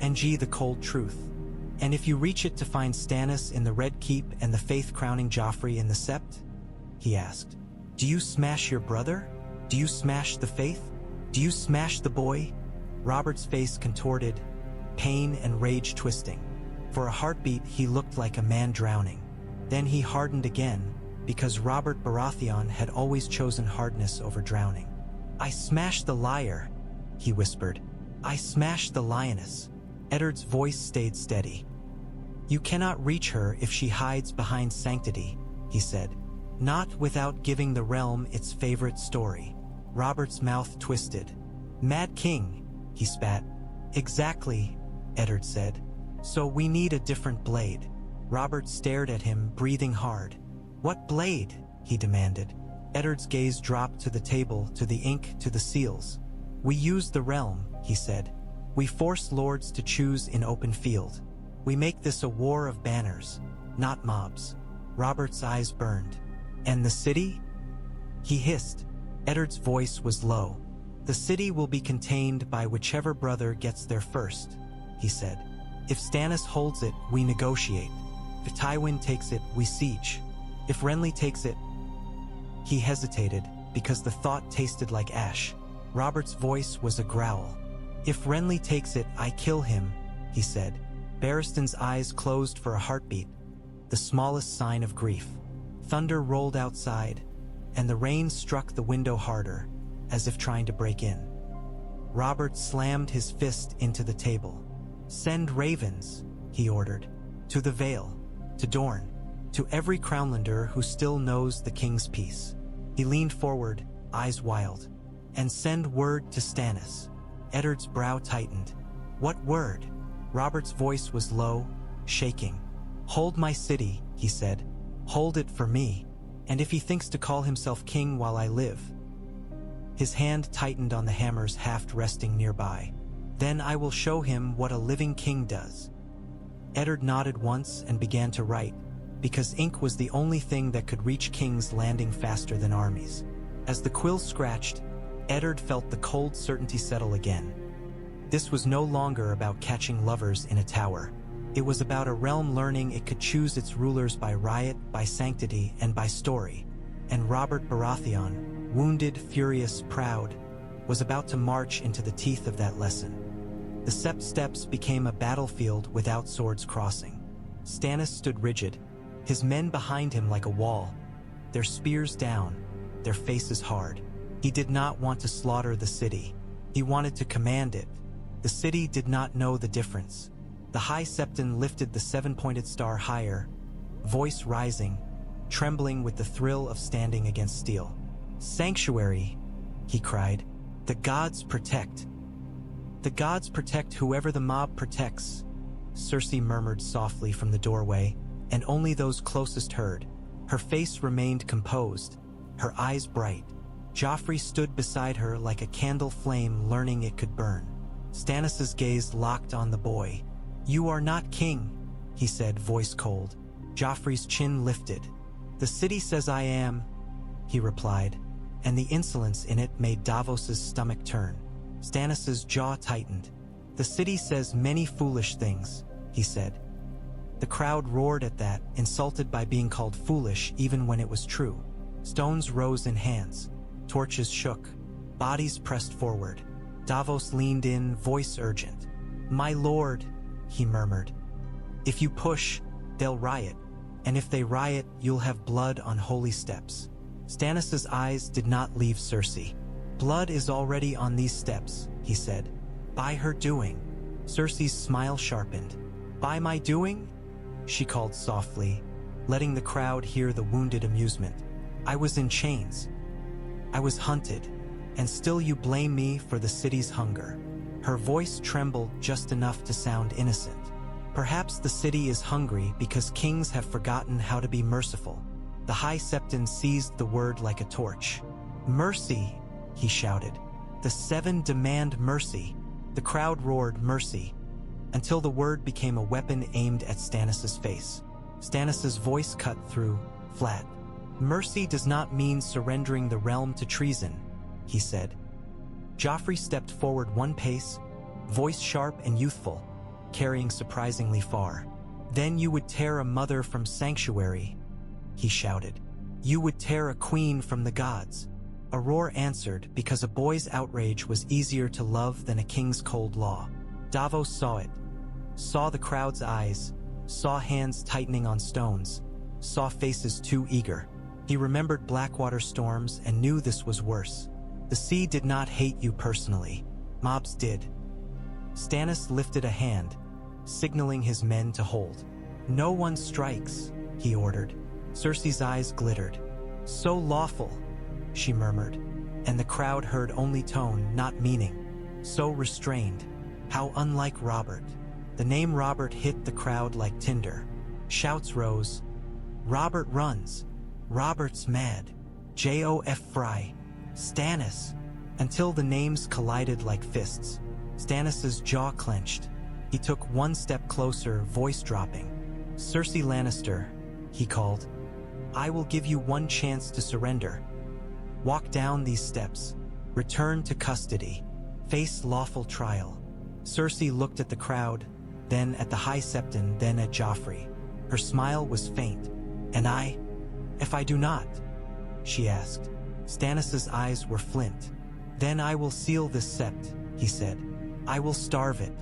A: And the cold truth. And if you reach it to find Stannis in the Red Keep and the faith-crowning Joffrey in the Sept?" he asked. "Do you smash your brother? Do you smash the faith? Do you smash the boy?" Robert's face contorted, pain and rage twisting. For a heartbeat, he looked like a man drowning. Then he hardened again, because Robert Baratheon had always chosen hardness over drowning. "I smashed the liar," he whispered. "I smashed the lioness." Eddard's voice stayed steady. "You cannot reach her if she hides behind sanctity," he said. "Not without giving the realm its favorite story." Robert's mouth twisted. "Mad King," he spat. "Exactly," Eddard said. "So we need a different blade." Robert stared at him, breathing hard. "What blade?" he demanded. Eddard's gaze dropped to the table, to the ink, to the seals. "We use the realm," he said. "We force lords to choose in open field. We make this a war of banners, not mobs." Robert's eyes burned. "And the city?" he hissed. Eddard's voice was low. "The city will be contained by whichever brother gets there first," he said. "If Stannis holds it, we negotiate. If Tywin takes it, we siege. If Renly takes it—" He hesitated, because the thought tasted like ash. Robert's voice was a growl. "If Renly takes it, I kill him," he said. Barristan's eyes closed for a heartbeat, the smallest sign of grief. Thunder rolled outside, and the rain struck the window harder, as if trying to break in. Robert slammed his fist into the table. "Send ravens," he ordered. "To the Vale, to Dorne, to every Crownlander who still knows the king's peace." He leaned forward, eyes wild. "And send word to Stannis." Eddard's brow tightened. "What word?" Robert's voice was low, shaking. "Hold my city," he said. "Hold it for me. And if he thinks to call himself king while I live—" His hand tightened on the hammers haft resting nearby. "Then I will show him what a living king does." Eddard nodded once and began to write, because ink was the only thing that could reach King's Landing faster than armies. As the quill scratched, Eddard felt the cold certainty settle again. This was no longer about catching lovers in a tower. It was about a realm learning it could choose its rulers by riot, by sanctity, and by story. And Robert Baratheon, wounded, furious, proud, was about to march into the teeth of that lesson. The Sept steps became a battlefield without swords crossing. Stannis stood rigid, his men behind him like a wall, their spears down, their faces hard. He did not want to slaughter the city. He wanted to command it. The city did not know the difference. The High Septon lifted the seven-pointed star higher, voice rising, trembling with the thrill of standing against steel. "Sanctuary," he cried. "The gods protect. The gods protect whoever the mob protects," Cersei murmured softly from the doorway, and only those closest heard. Her face remained composed, her eyes bright. Joffrey stood beside her like a candle flame learning it could burn. Stannis' gaze locked on the boy. "You are not king," he said, voice cold. Joffrey's chin lifted. "The city says I am," he replied, and the insolence in it made Davos's stomach turn. Stannis' jaw tightened. "The city says many foolish things," he said. The crowd roared at that, insulted by being called foolish even when it was true. Stones rose in hands. Torches shook. Bodies pressed forward. Davos leaned in, voice urgent. "My lord," he murmured. "If you push, they'll riot. And if they riot, you'll have blood on holy steps." Stannis' eyes did not leave Cersei. "Blood is already on these steps," he said. "By her doing." Cersei's smile sharpened. "By my doing?" she called softly, letting the crowd hear the wounded amusement. "I was in chains. I was hunted. And still you blame me for the city's hunger." Her voice trembled just enough to sound innocent. "Perhaps the city is hungry because kings have forgotten how to be merciful." The High Septon seized the word like a torch. "Mercy," he shouted. "The seven demand mercy." The crowd roared mercy, until the word became a weapon aimed at Stannis' face. Stannis' voice cut through, flat. Mercy does not mean surrendering the realm to treason, he said. Joffrey stepped forward one pace, voice sharp and youthful, carrying surprisingly far. Then you would tear a mother from sanctuary, he shouted. You would tear a queen from the gods. A roar answered because a boy's outrage was easier to love than a king's cold law. Davos saw it, saw the crowd's eyes, saw hands tightening on stones, saw faces too eager. He remembered Blackwater storms and knew this was worse. The sea did not hate you personally. Mobs did. Stannis lifted a hand, signaling his men to hold. No one strikes, he ordered. Cersei's eyes glittered. So lawful, she murmured, and the crowd heard only tone, not meaning. So restrained. How unlike Robert. The name Robert hit the crowd like tinder. Shouts rose. Robert runs. Robert's mad. Joff Fry. Stannis. Until the names collided like fists. Stannis's jaw clenched. He took one step closer, voice dropping. Cersei Lannister, he called. I will give you one chance to surrender. Walk down these steps. Return to custody. Face lawful trial. Cersei looked at the crowd, then at the High Septon, then at Joffrey. Her smile was faint. And I? If I do not? She asked. Stannis's eyes were flint. Then I will seal this sept, he said. I will starve it.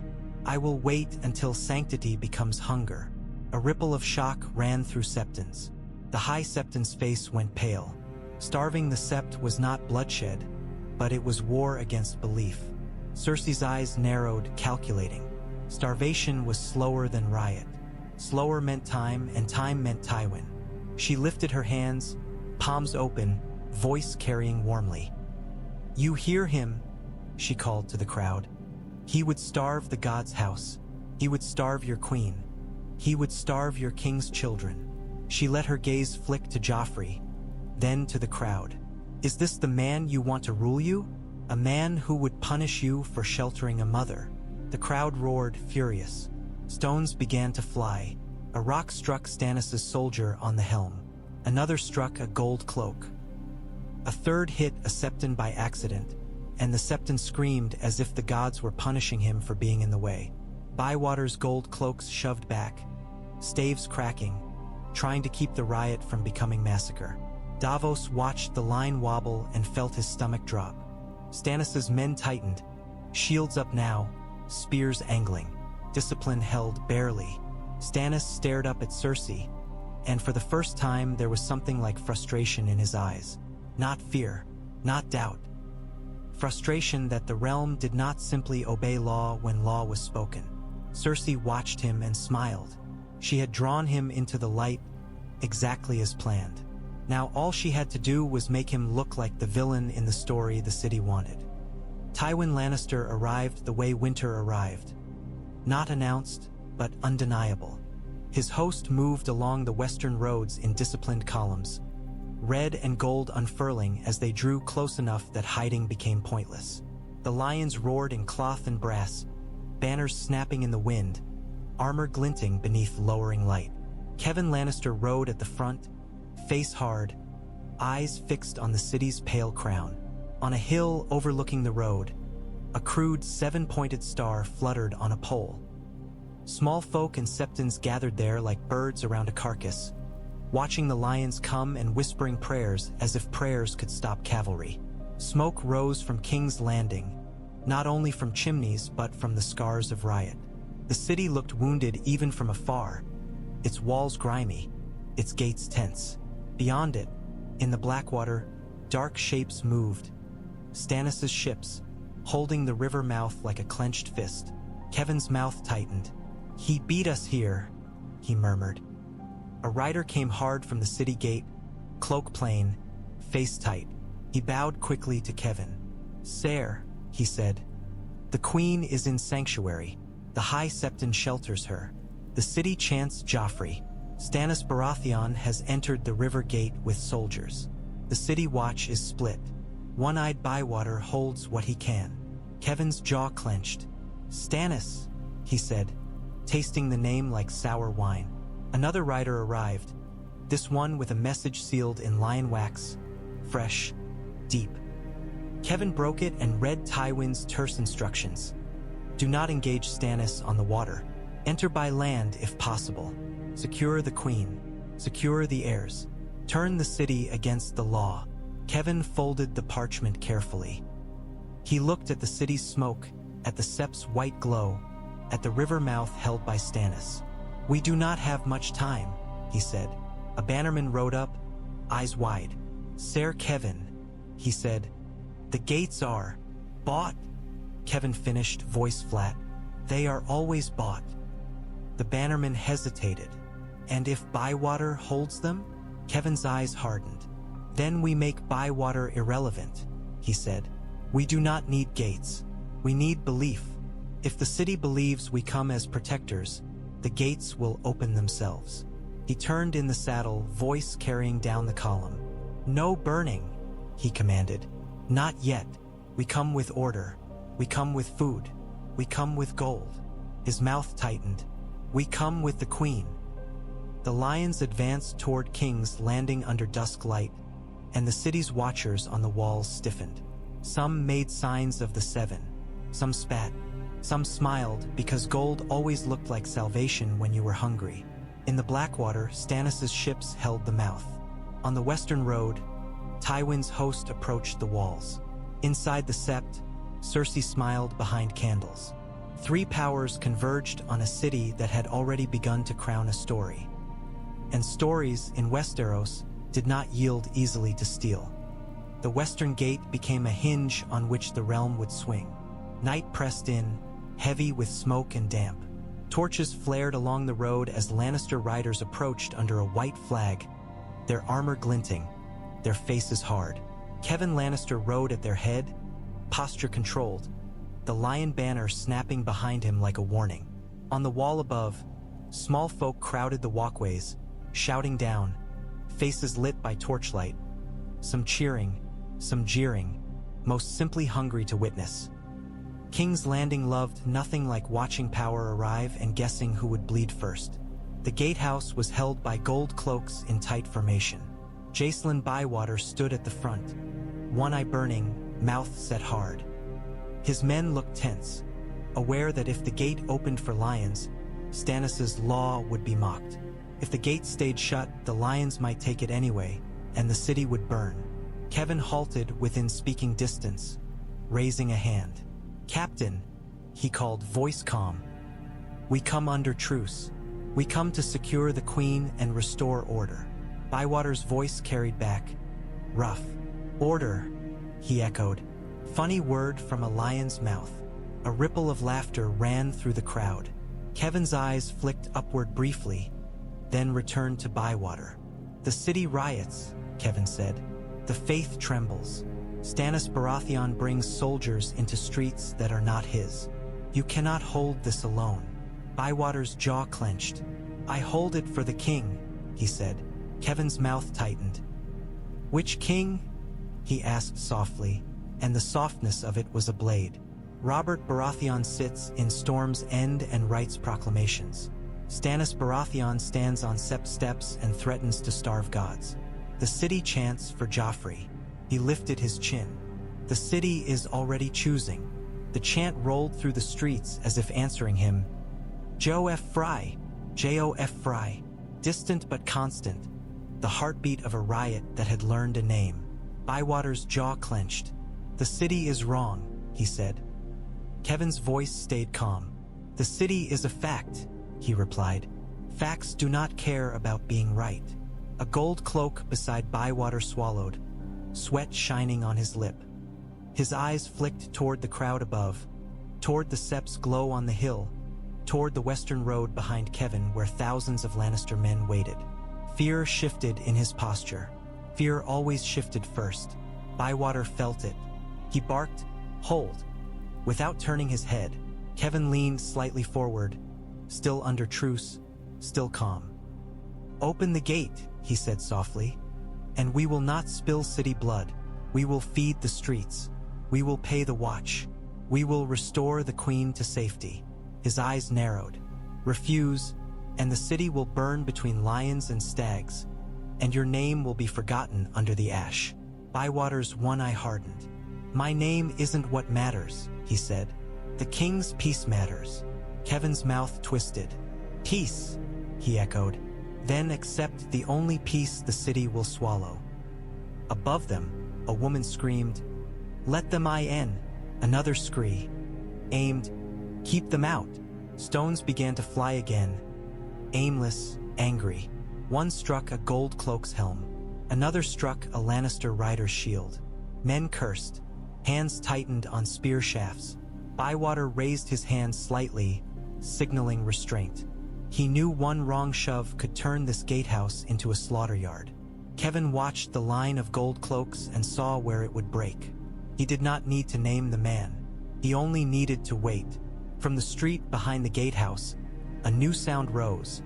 A: I will wait until sanctity becomes hunger. A ripple of shock ran through Septons. The High Septon's face went pale. Starving the Sept was not bloodshed, but it was war against belief. Cersei's eyes narrowed, calculating. Starvation was slower than riot. Slower meant time, and time meant Tywin. She lifted her hands, palms open, voice carrying warmly. You hear him, she called to the crowd. He would starve the god's house. He would starve your queen. He would starve your king's children. She let her gaze flick to Joffrey, then to the crowd. Is this the man you want to rule you? A man who would punish you for sheltering a mother? The crowd roared, furious. Stones began to fly. A rock struck Stannis' soldier on the helm. Another struck a gold cloak. A third hit a Septon by accident, and the Septon screamed as if the gods were punishing him for being in the way. Bywater's gold cloaks shoved back, staves cracking, trying to keep the riot from becoming massacre. Davos watched the line wobble and felt his stomach drop. Stannis' men tightened, shields up now, spears angling. Discipline held barely. Stannis stared up at Cersei, and for the first time there was something like frustration in his eyes. Not fear, not doubt. Frustration that the realm did not simply obey law when law was spoken. Cersei watched him and smiled. She had drawn him into the light exactly as planned. Now all she had to do was make him look like the villain in the story the city wanted. Tywin Lannister arrived the way winter arrived. Not announced, but undeniable. His host moved along the western roads in disciplined columns, red and gold unfurling as they drew close enough that hiding became pointless. The lions roared in cloth and brass, banners snapping in the wind, armor glinting beneath lowering light. Kevan Lannister rode at the front, face hard, eyes fixed on the city's pale crown. On a hill overlooking the road, a crude seven-pointed star fluttered on a pole. Small folk and Septons gathered there like birds around a carcass, watching the lions come and whispering prayers as if prayers could stop cavalry. Smoke rose from King's Landing, not only from chimneys but from the scars of riot. The city looked wounded even from afar, its walls grimy, its gates tense. Beyond it, in the Blackwater, dark shapes moved. Stannis' ships, holding the river mouth like a clenched fist. Kevin's mouth tightened. He beat us here, he murmured. A rider came hard from the city gate, cloak plain, face tight. He bowed quickly to Kevan. Sire, he said, the queen is in sanctuary. The High Septon shelters her. The city chants Joffrey. Stannis Baratheon has entered the river gate with soldiers. The city watch is split. One-eyed Bywater holds what he can. Kevin's jaw clenched. Stannis, he said, tasting the name like sour wine. Another rider arrived, this one with a message sealed in lion wax, fresh, deep. Kevin broke it and read Tywin's terse instructions. Do not engage Stannis on the water. Enter by land if possible. Secure the queen. Secure the heirs. Turn the city against the law. Kevin folded the parchment carefully. He looked at the city's smoke, at the Sept's white glow, at the river mouth held by Stannis. We do not have much time, he said. A bannerman rode up, eyes wide. Sir Kevin, he said. The gates are bought. Kevin finished, voice flat. They are always bought. The bannerman hesitated. And if Bywater holds them? Kevin's eyes hardened. Then we make Bywater irrelevant, he said. We do not need gates. We need belief. If the city believes we come as protectors, the gates will open themselves. He turned in the saddle, voice carrying down the column. No burning, he commanded. Not yet. We come with order. We come with food. We come with gold. His mouth tightened. We come with the queen. The lions advanced toward King's Landing under dusk light, and the city's watchers on the walls stiffened. Some made signs of the seven. Some spat. Some smiled, because gold always looked like salvation when you were hungry. In the Blackwater, Stannis' ships held the mouth. On the western road, Tywin's host approached the walls. Inside the Sept, Cersei smiled behind candles. Three powers converged on a city that had already begun to crown a story. And stories in Westeros did not yield easily to steel. The western gate became a hinge on which the realm would swing. Night pressed in, heavy with smoke and damp. Torches flared along the road as Lannister riders approached under a white flag, their armor glinting, their faces hard. Kevin Lannister rode at their head, posture controlled, the lion banner snapping behind him like a warning. On the wall above, small folk crowded the walkways, shouting down, faces lit by torchlight, some cheering, some jeering, most simply hungry to witness. King's Landing loved nothing like watching power arrive and guessing who would bleed first. The gatehouse was held by gold cloaks in tight formation. Jacelyn Bywater stood at the front, one eye burning, mouth set hard. His men looked tense, aware that if the gate opened for lions, Stannis' law would be mocked. If the gate stayed shut, the lions might take it anyway, and the city would burn. Kevin halted within speaking distance, raising a hand. Captain, he called, voice calm. We come under truce. We come to secure the queen and restore order. Bywater's voice carried back. Rough. Order, he echoed. Funny word from a lion's mouth. A ripple of laughter ran through the crowd. Kevin's eyes flicked upward briefly, then returned to Bywater. The city riots, Kevin said. The faith trembles. Stannis Baratheon brings soldiers into streets that are not his. You cannot hold this alone. Bywater's jaw clenched. I hold it for the king, he said. Kevin's mouth tightened. Which king? He asked softly, and the softness of it was a blade. Robert Baratheon sits in Storm's End and writes proclamations. Stannis Baratheon stands on Sept steps and threatens to starve gods. The city chants for Joffrey. He lifted his chin. The city is already choosing. The chant rolled through the streets as if answering him. Joffrey, Joffrey, distant but constant, the heartbeat of a riot that had learned a name. Bywater's jaw clenched. The city is wrong, he said. Kevin's voice stayed calm. The city is a fact, he replied. Facts do not care about being right. A gold cloak beside Bywater swallowed, sweat shining on his lip. His eyes flicked toward the crowd above, toward the Sept's glow on the hill, toward the western road behind Kevin where thousands of Lannister men waited. Fear shifted in his posture. Fear always shifted first. Bywater felt it. He barked, hold. Without turning his head, Kevin leaned slightly forward, still under truce, still calm. Open the gate, he said softly, and we will not spill city blood. We will feed the streets. We will pay the watch. We will restore the queen to safety. His eyes narrowed. Refuse, and the city will burn between lions and stags. and your name will be forgotten under the ash." Bywater's one eye hardened. "My name isn't what matters," he said. "The king's peace matters." Kevin's mouth twisted. "Peace," he echoed. "Then accept the only peace the city will swallow." Above them, a woman screamed, "Let them in." Another scream aimed, "Keep them out." Stones began to fly again, aimless, angry. One struck a gold cloak's helm. Another struck a Lannister rider's shield. Men cursed. Hands tightened on spear shafts. Bywater raised his hand slightly, signaling restraint. He knew one wrong shove could turn this gatehouse into a slaughter yard. Kevin watched the line of gold cloaks and saw where it would break. He did not need to name the man. He only needed to wait. From the street behind the gatehouse, a new sound rose.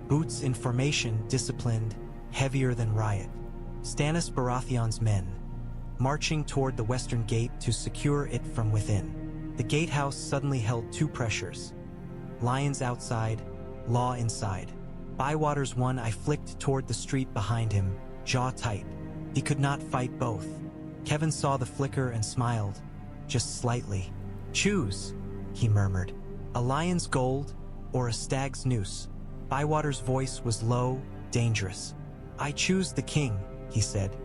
A: Boots in formation, disciplined, heavier than riot. Stannis Baratheon's men, marching toward the western gate to secure it from within. The gatehouse suddenly held two pressures. Lions outside, law inside. Bywater's one eye flicked toward the street behind him, jaw tight. He could not fight both. Kevin saw the flicker and smiled, just slightly. "Choose," he murmured. "A lion's gold or a stag's noose." Bywater's voice was low, dangerous. "I choose the king," he said.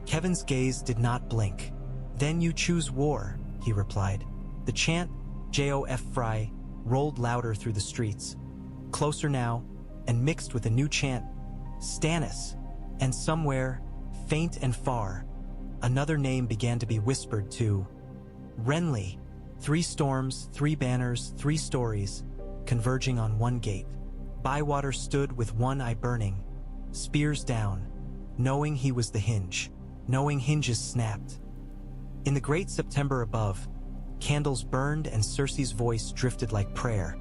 A: Kevin's gaze did not blink. "Then you choose war," he replied. The chant, Joff Fry, rolled louder through the streets. Closer now, and mixed with a new chant, "Stannis." And somewhere, faint and far, another name began to be whispered too. Renly. 3 storms, 3 banners, 3 stories, converging on one gate. Bywater stood with one eye burning, spears down, knowing he was the hinge, knowing hinges snapped. In the great September above, candles burned and Cersei's voice drifted like prayer,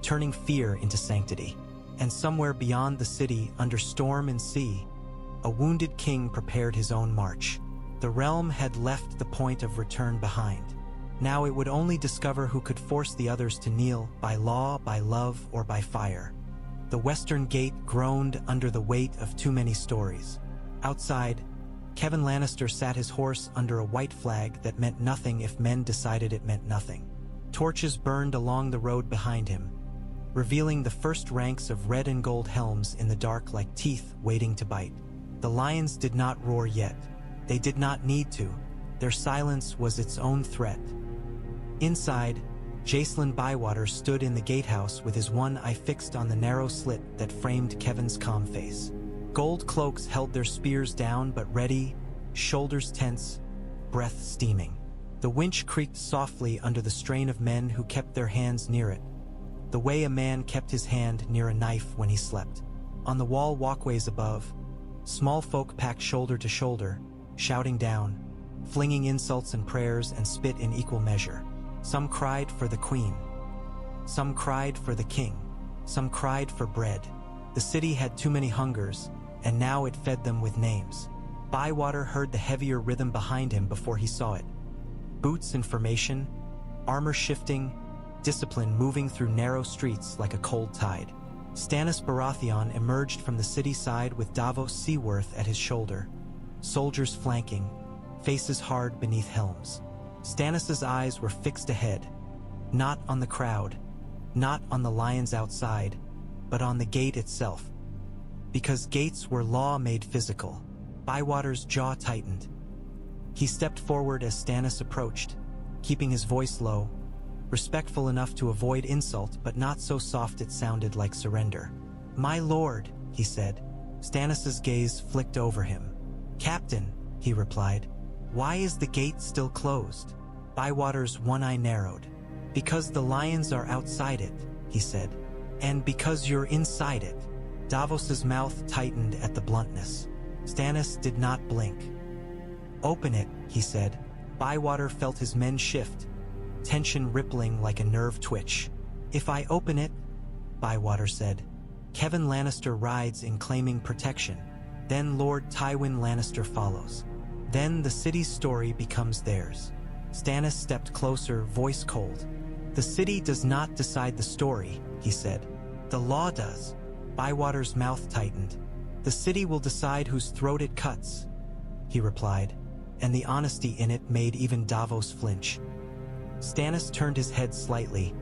A: turning fear into sanctity. And somewhere beyond the city, under storm and sea, a wounded king prepared his own march. The realm had left the point of return behind. Now it would only discover who could force the others to kneel, by law, by love, or by fire. The western gate groaned under the weight of too many stories. Outside, Kevin Lannister sat his horse under a white flag that meant nothing if men decided it meant nothing. Torches burned along the road behind him, revealing the first ranks of red and gold helms in the dark like teeth waiting to bite. The lions did not roar yet. They did not need to. Their silence was its own threat. Inside, Jacelyn Bywater stood in the gatehouse with his one eye fixed on the narrow slit that framed Kevin's calm face. Gold cloaks held their spears down but ready, shoulders tense, breath steaming. The winch creaked softly under the strain of men who kept their hands near it, the way a man kept his hand near a knife when he slept. On the wall walkways above, small folk packed shoulder to shoulder, shouting down, flinging insults and prayers and spit in equal measure. Some cried for the queen. Some cried for the king. Some cried for bread. The city had too many hungers, and now it fed them with names. Bywater heard the heavier rhythm behind him before he saw it. Boots in formation, armor shifting, discipline moving through narrow streets like a cold tide. Stannis Baratheon emerged from the city side with Davos Seaworth at his shoulder, soldiers flanking, faces hard beneath helms. Stannis' eyes were fixed ahead, not on the crowd, not on the lions outside, but on the gate itself. Because gates were law made physical. Bywater's jaw tightened. He stepped forward as Stannis approached, keeping his voice low, respectful enough to avoid insult but not so soft it sounded like surrender. "My lord," he said. Stannis' gaze flicked over him. "Captain," he replied. "Why is the gate still closed?" Bywater's one eye narrowed. "Because the lions are outside it," he said. "And because you're inside it." Davos's mouth tightened at the bluntness. Stannis did not blink. "Open it," he said. Bywater felt his men shift, tension rippling like a nerve twitch. "If I open it," Bywater said, "Kevin Lannister rides in claiming protection. Then Lord Tywin Lannister follows. Then the city's story becomes theirs." Stannis stepped closer, voice cold. "The city does not decide the story," he said. "The law does." Bywater's mouth tightened. "The city will decide whose throat it cuts," he replied, and the honesty in it made even Davos flinch. Stannis turned his head slightly,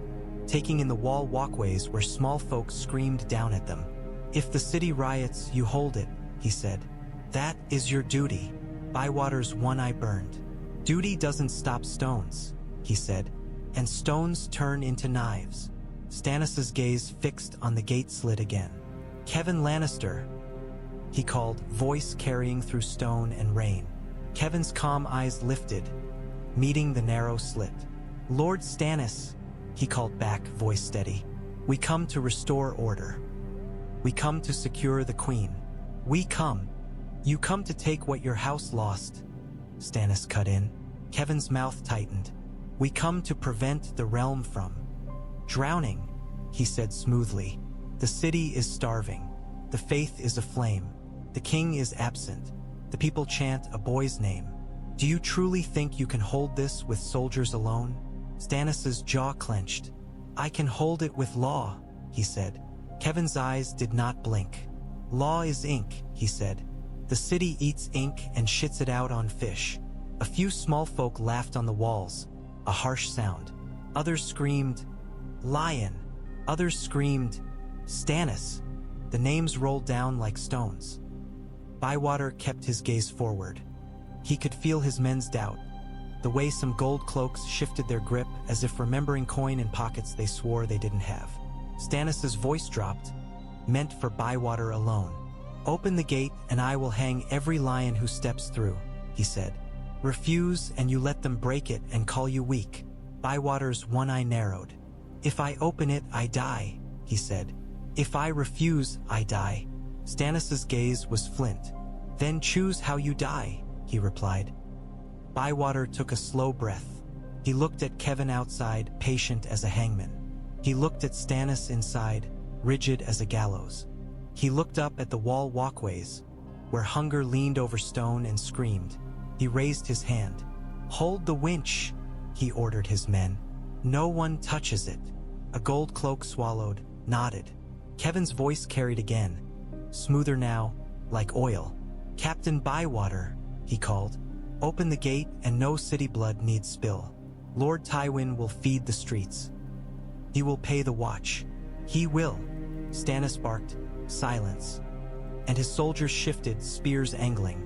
A: taking in the wall walkways where small folk screamed down at them. "If the city riots, you hold it," he said. "That is your duty." Bywater's one eye burned. "Duty doesn't stop stones," he said, "and stones turn into knives." Stannis's gaze fixed on the gate slit again. "Kevan Lannister," he called, voice carrying through stone and rain. Kevin's calm eyes lifted, meeting the narrow slit. "Lord Stannis," he called back, voice steady. "We come to restore order. We come to secure the queen. You come to take what your house lost," Stannis cut in. Kevin's mouth tightened. "We come to prevent the realm from drowning," he said smoothly. "The city is starving. The faith is aflame. The king is absent. The people chant a boy's name. Do you truly think you can hold this with soldiers alone?" Stannis's jaw clenched. "I can hold it with law," he said. Kevin's eyes did not blink. "Law is ink," he said. "The city eats ink and shits it out on fish." A few small folk laughed on the walls, a harsh sound. Others screamed, "Lion!" Others screamed, "Stannis!" The names rolled down like stones. Bywater kept his gaze forward. He could feel his men's doubt, the way some gold cloaks shifted their grip as if remembering coin in pockets they swore they didn't have. Stannis's voice dropped, meant for Bywater alone. "Open the gate and I will hang every lion who steps through," he said. "Refuse and you let them break it and call you weak." Bywater's one eye narrowed. "If I open it, I die," he said. "If I refuse, I die." Stannis's gaze was flint. "Then choose how you die," he replied. Bywater took a slow breath. He looked at Kevan outside, patient as a hangman. He looked at Stannis inside, rigid as a gallows. He looked up at the wall walkways, where hunger leaned over stone and screamed. He raised his hand. "Hold the winch," he ordered his men. "No one touches it." A gold cloak swallowed, nodded. Kevin's voice carried again, smoother now, like oil. "Captain Bywater," he called. "Open the gate and no city blood needs spill. Lord Tywin will feed the streets. He will pay the watch. He will." Stannis barked, "Silence." And his soldiers shifted, spears angling.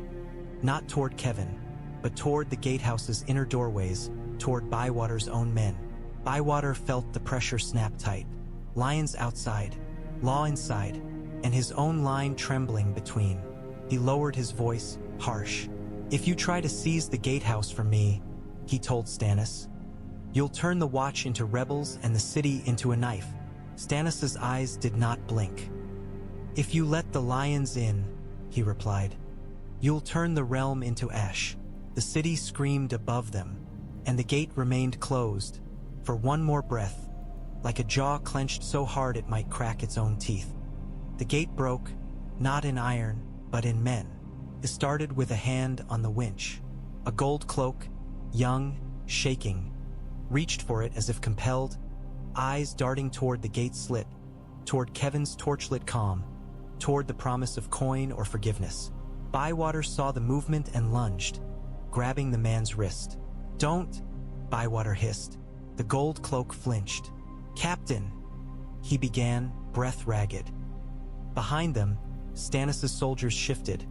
A: Not toward Kevan, but toward the gatehouse's inner doorways, toward Bywater's own men. Bywater felt the pressure snap tight. Lions outside, law inside, and his own line trembling between. He lowered his voice, harsh. "If you try to seize the gatehouse from me," he told Stannis, "you'll turn the watch into rebels and the city into a knife." Stannis's eyes did not blink. "If you let the lions in," he replied, "you'll turn the realm into ash." The city screamed above them, and the gate remained closed, for one more breath, like a jaw clenched so hard it might crack its own teeth. The gate broke, not in iron, but in men. It started with a hand on the winch. A gold cloak, young, shaking, reached for it as if compelled, eyes darting toward the gate slit, toward Kevin's torchlit calm, toward the promise of coin or forgiveness. Bywater saw the movement and lunged, grabbing the man's wrist. "Don't," Bywater hissed. The gold cloak flinched. "Captain," he began, breath ragged. Behind them, Stannis' soldiers shifted,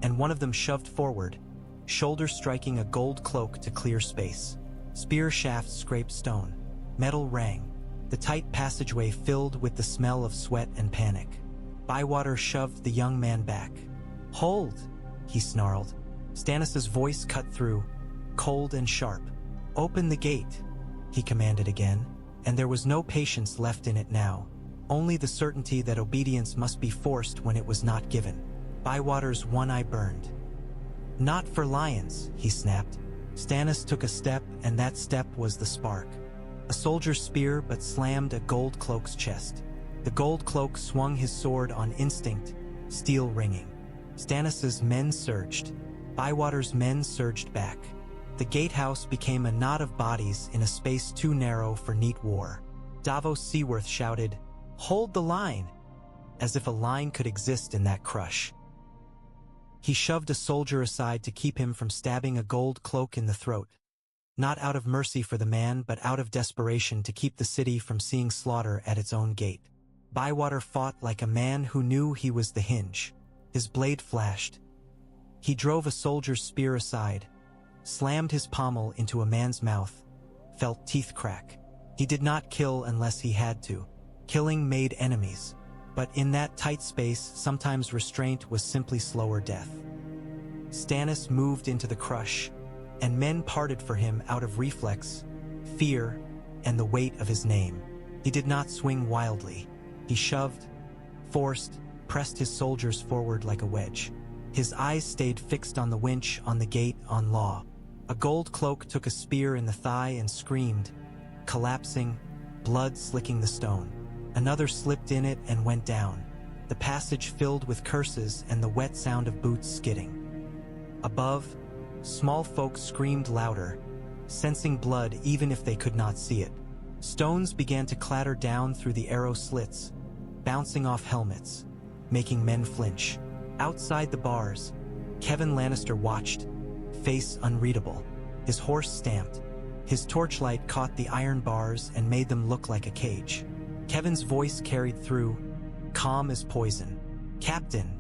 A: and one of them shoved forward, shoulder striking a gold cloak to clear space. Spear shafts scraped stone. Metal rang. The tight passageway filled with the smell of sweat and panic. Bywater shoved the young man back. "Hold," he snarled. Stannis' voice cut through, cold and sharp. "Open the gate," he commanded again, and there was no patience left in it now, only the certainty that obedience must be forced when it was not given. Bywater's one eye burned. "Not for lions," he snapped. Stannis took a step, and that step was the spark. A soldier's spear but slammed a gold cloak's chest. The gold cloak swung his sword on instinct, steel ringing. Stannis' men surged. Bywater's men surged back. The gatehouse became a knot of bodies in a space too narrow for neat war. Davos Seaworth shouted, "Hold the line!" as if a line could exist in that crush. He shoved a soldier aside to keep him from stabbing a gold cloak in the throat. Not out of mercy for the man, but out of desperation to keep the city from seeing slaughter at its own gate. Bywater fought like a man who knew he was the hinge. His blade flashed. He drove a soldier's spear aside, slammed his pommel into a man's mouth, felt teeth crack. He did not kill unless he had to. Killing made enemies. But in that tight space, sometimes restraint was simply slower death. Stannis moved into the crush, and men parted for him out of reflex, fear, and the weight of his name. He did not swing wildly. He shoved, forced, pressed his soldiers forward like a wedge. His eyes stayed fixed on the winch, on the gate, on law. A gold cloak took a spear in the thigh and screamed, collapsing, blood slicking the stone. Another slipped in it and went down, the passage filled with curses and the wet sound of boots skidding. Above, small folk screamed louder, sensing blood even if they could not see it. Stones began to clatter down through the arrow slits, bouncing off helmets, making men flinch. Outside the bars, Kevan Lannister watched, face unreadable. His horse stamped. His torchlight caught the iron bars and made them look like a cage. Kevin's voice carried through, calm as poison. "Captain,"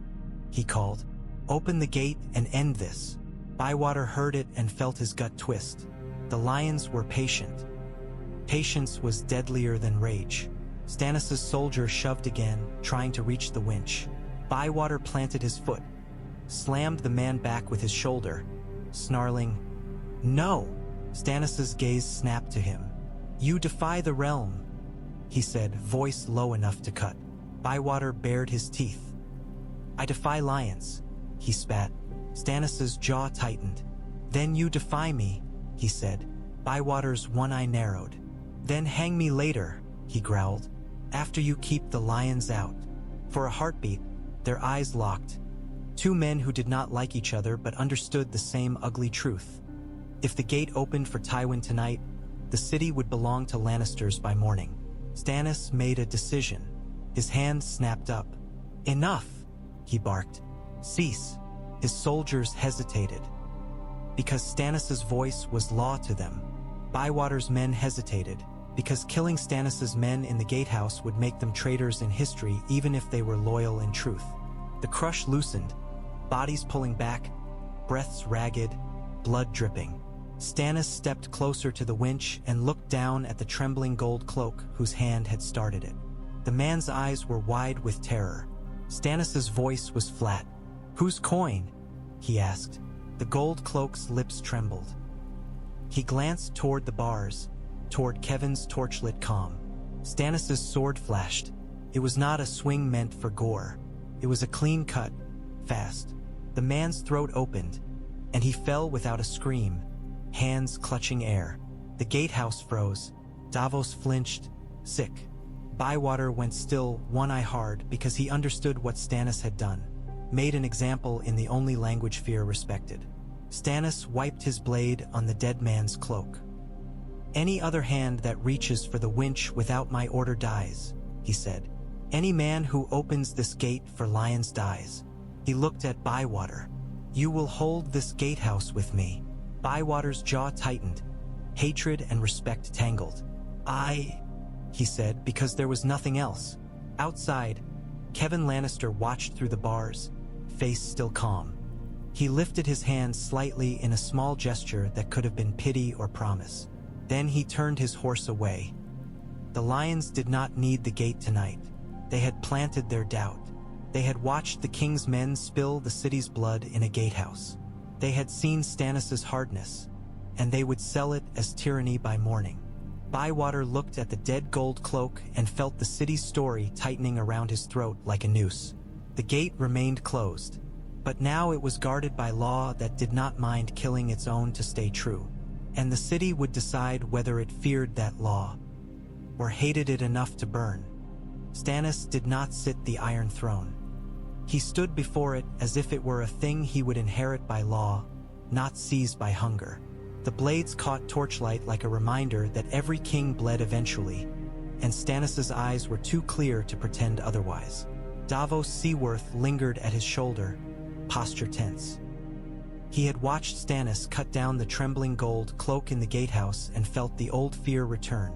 A: he called, "open the gate and end this." Bywater heard it and felt his gut twist. The lions were patient. Patience was deadlier than rage. Stannis' soldier shoved again, trying to reach the winch. Bywater planted his foot, slammed the man back with his shoulder, snarling, "No!" Stannis' gaze snapped to him. "You defy the realm," he said, voice low enough to cut. Bywater bared his teeth. "I defy lions," he spat. Stannis' jaw tightened. "Then you defy me," he said. Bywater's one eye narrowed. "Then hang me later," he growled, "after you keep the lions out." For a heartbeat, their eyes locked. Two men who did not like each other but understood the same ugly truth. If the gate opened for Tywin tonight, the city would belong to Lannisters by morning. Stannis made a decision. His hand snapped up. "Enough," he barked. "Cease." His soldiers hesitated. Because Stannis' voice was law to them. Bywater's men hesitated, because killing Stannis' men in the gatehouse would make them traitors in history even if they were loyal in truth. The crush loosened, bodies pulling back, breaths ragged, blood dripping. Stannis stepped closer to the winch and looked down at the trembling gold cloak whose hand had started it. The man's eyes were wide with terror. Stannis' voice was flat. "Whose coin?" he asked. The gold cloak's lips trembled. He glanced toward the bars, toward Kevin's torchlit calm. Stannis' sword flashed. It was not a swing meant for gore. It was a clean cut, fast. The man's throat opened, and he fell without a scream, hands clutching air. The gatehouse froze. Davos flinched, sick. Bywater went still, one eye hard, because he understood what Stannis had done. Made an example in the only language fear respected. Stannis wiped his blade on the dead man's cloak. "Any other hand that reaches for the winch without my order dies," he said. "Any man who opens this gate for lions dies." He looked at Bywater. "You will hold this gatehouse with me." Bywater's jaw tightened. Hatred and respect tangled. "I," he said, because there was nothing else. Outside, Kevan Lannister watched through the bars, face still calm. He lifted his hand slightly in a small gesture that could have been pity or promise. Then he turned his horse away. The lions did not need the gate tonight. They had planted their doubt. They had watched the king's men spill the city's blood in a gatehouse. They had seen Stannis' hardness, and they would sell it as tyranny by morning. Bywater looked at the dead gold cloak and felt the city's story tightening around his throat like a noose. The gate remained closed, but now it was guarded by law that did not mind killing its own to stay true. And the city would decide whether it feared that law, or hated it enough to burn. Stannis did not sit the Iron Throne. He stood before it as if it were a thing he would inherit by law, not seize by hunger. The blades caught torchlight like a reminder that every king bled eventually, and Stannis' eyes were too clear to pretend otherwise. Davos Seaworth lingered at his shoulder, posture tense. He had watched Stannis cut down the trembling gold cloak in the gatehouse and felt the old fear return.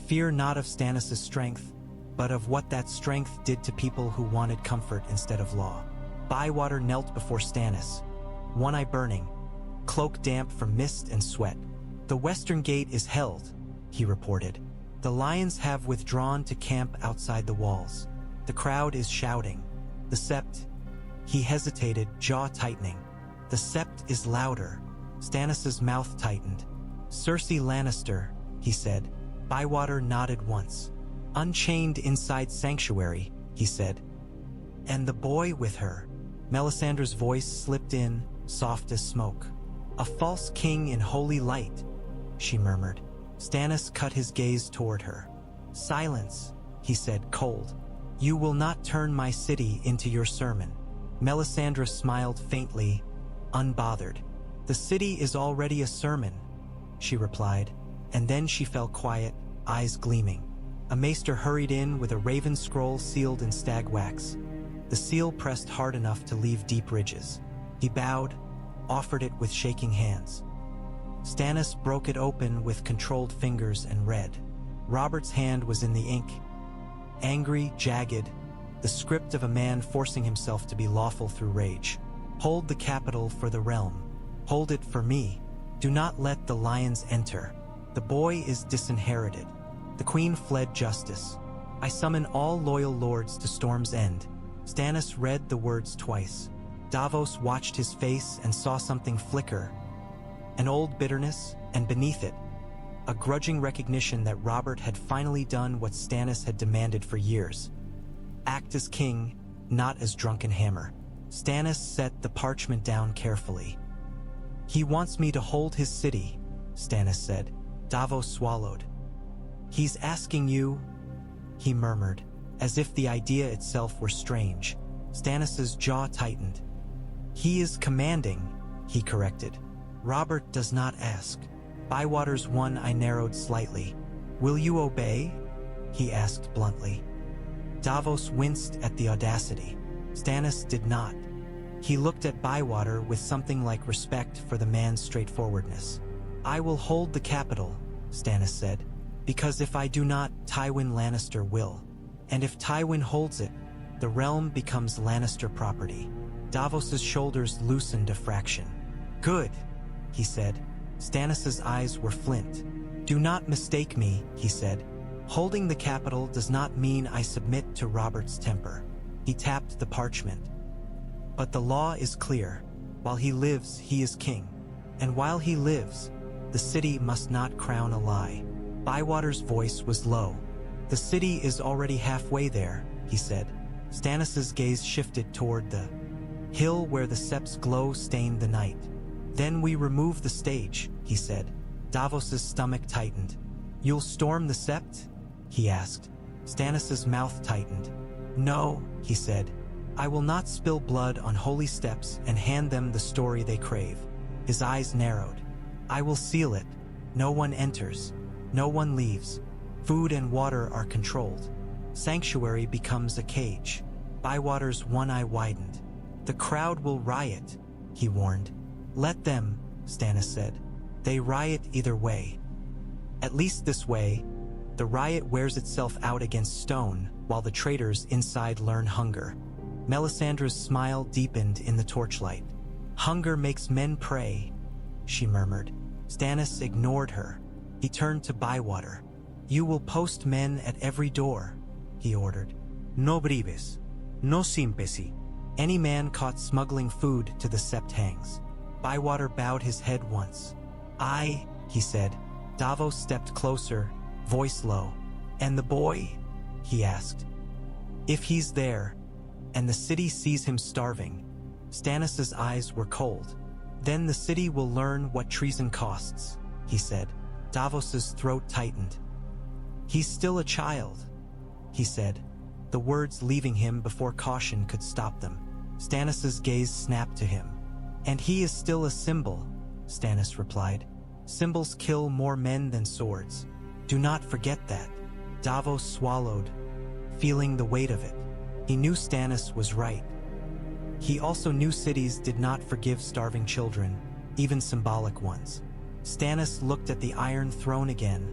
A: Fear not of Stannis' strength, but of what that strength did to people who wanted comfort instead of law. Bywater knelt before Stannis, one eye burning, cloak damp from mist and sweat. "The western gate is held," he reported. "The lions have withdrawn to camp outside the walls. The crowd is shouting. The Sept..." He hesitated, jaw tightening. "The Sept is louder." Stannis' mouth tightened. "Cersei Lannister," he said. Bywater nodded once. "Unchained inside sanctuary," he said. "And the boy with her." Melisandre's voice slipped in, soft as smoke. "A false king in holy light," she murmured. Stannis cut his gaze toward her. "Silence," he said, cold. "You will not turn my city into your sermon." Melisandre smiled faintly, unbothered. "The city is already a sermon," she replied, and then she fell quiet, eyes gleaming. A maester hurried in with a raven scroll sealed in stag wax. The seal pressed hard enough to leave deep ridges. He bowed, offered it with shaking hands. Stannis broke it open with controlled fingers and read. Robert's hand was in the ink. Angry, jagged, the script of a man forcing himself to be lawful through rage. "Hold the capital for the realm. Hold it for me. Do not let the lions enter. The boy is disinherited. The queen fled justice. I summon all loyal lords to Storm's End." Stannis read the words twice. Davos watched his face and saw something flicker. An old bitterness, and beneath it, a grudging recognition that Robert had finally done what Stannis had demanded for years. Act as king, not as drunken hammer. Stannis set the parchment down carefully. "He wants me to hold his city," Stannis said. Davos swallowed. "He's asking you," he murmured, as if the idea itself were strange. Stannis' jaw tightened. "He is commanding," he corrected. "Robert does not ask." Bywater's one eye narrowed slightly. "Will you obey?" he asked bluntly. Davos winced at the audacity. Stannis did not. He looked at Bywater with something like respect for the man's straightforwardness. "I will hold the capital," Stannis said, "because if I do not, Tywin Lannister will. And if Tywin holds it, the realm becomes Lannister property." Davos's shoulders loosened a fraction. "Good," he said. Stannis' eyes were flint. "Do not mistake me," he said. "Holding the capital does not mean I submit to Robert's temper." He tapped the parchment. "But the law is clear. While he lives, he is king. And while he lives, the city must not crown a lie." Bywater's voice was low. "The city is already halfway there," he said. Stannis' gaze shifted toward the hill where the Sept's glow stained the night. "Then we remove the stage," he said. Davos' stomach tightened. "You'll storm the Sept?" he asked. Stannis' mouth tightened. "No," he said. "I will not spill blood on holy steps and hand them the story they crave." His eyes narrowed. "I will seal it. No one enters. No one leaves. Food and water are controlled. Sanctuary becomes a cage." Bywater's one eye widened. "The crowd will riot," he warned. "Let them," Stannis said. "They riot either way. At least this way, the riot wears itself out against stone, while the traitors inside learn hunger." Melisandre's smile deepened in the torchlight. "Hunger makes men pray," she murmured. Stannis ignored her. He turned to Bywater. "You will post men at every door," he ordered. "No brives. No simpesi." Any man caught smuggling food to the Sept hangs. Bywater bowed his head once. "I," he said. Davos stepped closer, voice low. "And the boy?" he asked. "If he's there, and the city sees him starving." Stannis' eyes were cold. "Then the city will learn what treason costs," he said. Davos' throat tightened. "He's still a child," he said, the words leaving him before caution could stop them. Stannis' gaze snapped to him. "And he is still a symbol," Stannis replied. "Symbols kill more men than swords. Do not forget that." Davos swallowed, feeling the weight of it. He knew Stannis was right. He also knew cities did not forgive starving children, even symbolic ones. Stannis looked at the Iron Throne again,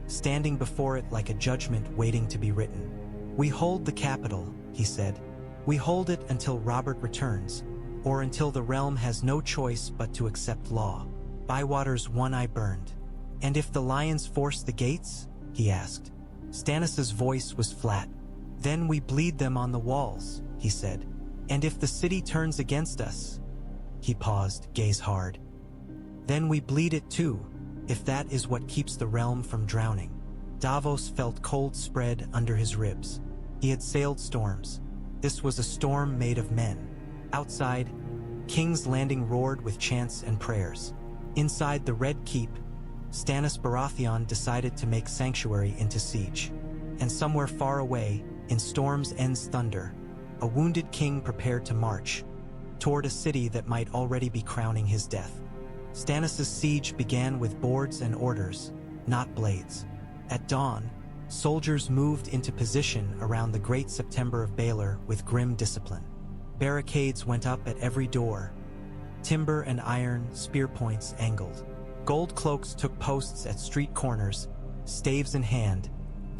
A: standing before it like a judgment waiting to be written. "We hold the capital," he said. "We hold it until Robert returns, or until the realm has no choice but to accept law." Bywater's one eye burned. "And if the lions force the gates?" he asked. Stannis's voice was flat. "Then we bleed them on the walls," he said. "And if the city turns against us?" He paused, gaze hard. "Then we bleed it too, if that is what keeps the realm from drowning." Davos felt cold spread under his ribs. He had sailed storms. This was a storm made of men. Outside, King's Landing roared with chants and prayers. Inside the Red Keep, Stannis Baratheon decided to make sanctuary into siege. And somewhere far away, in Storm's End's thunder, a wounded king prepared to march toward a city that might already be crowning his death. Stannis' siege began with boards and orders, not blades. At dawn, soldiers moved into position around the Great September of Baelor with grim discipline. Barricades went up at every door, timber and iron spear points angled. Gold cloaks took posts at street corners, staves in hand,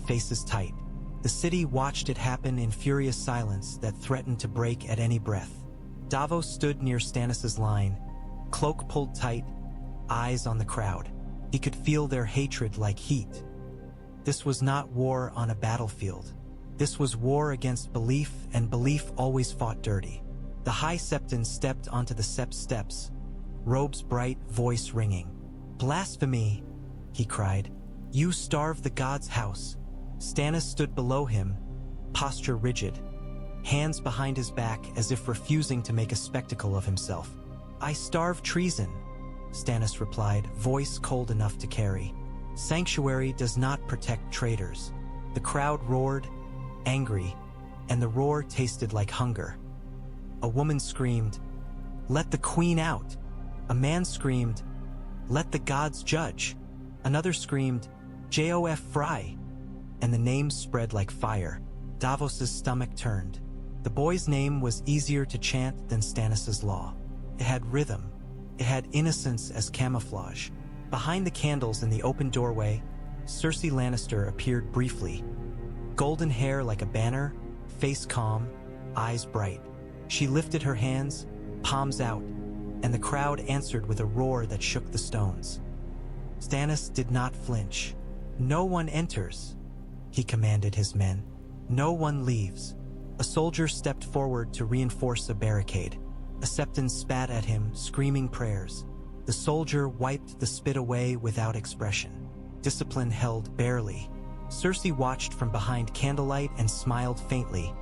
A: faces tight. The city watched it happen in furious silence that threatened to break at any breath. Davos stood near Stannis' line, cloak pulled tight, eyes on the crowd. He could feel their hatred like heat. This was not war on a battlefield. This was war against belief, and belief always fought dirty. The High Septon stepped onto the Sept steps, robes bright, voice ringing. "Blasphemy!" he cried. "You starve the god's house." Stannis stood below him, posture rigid, hands behind his back as if refusing to make a spectacle of himself. "I starve treason," Stannis replied, voice cold enough to carry. "Sanctuary does not protect traitors." The crowd roared, angry, and the roar tasted like hunger. A woman screamed, "Let the queen out!" A man screamed, "Let the gods judge!" Another screamed, "Joff Frey!" And the names spread like fire. Davos's stomach turned. The boy's name was easier to chant than Stannis' law. It had rhythm. It had innocence as camouflage. Behind the candles in the open doorway, Cersei Lannister appeared briefly. Golden hair like a banner, face calm, eyes bright. She lifted her hands, palms out, and the crowd answered with a roar that shook the stones. Stannis did not flinch. "No one enters," he commanded his men. "No one leaves." A soldier stepped forward to reinforce a barricade. A Septon spat at him, screaming prayers. The soldier wiped the spit away without expression. Discipline held barely. Cersei watched from behind candlelight and smiled faintly,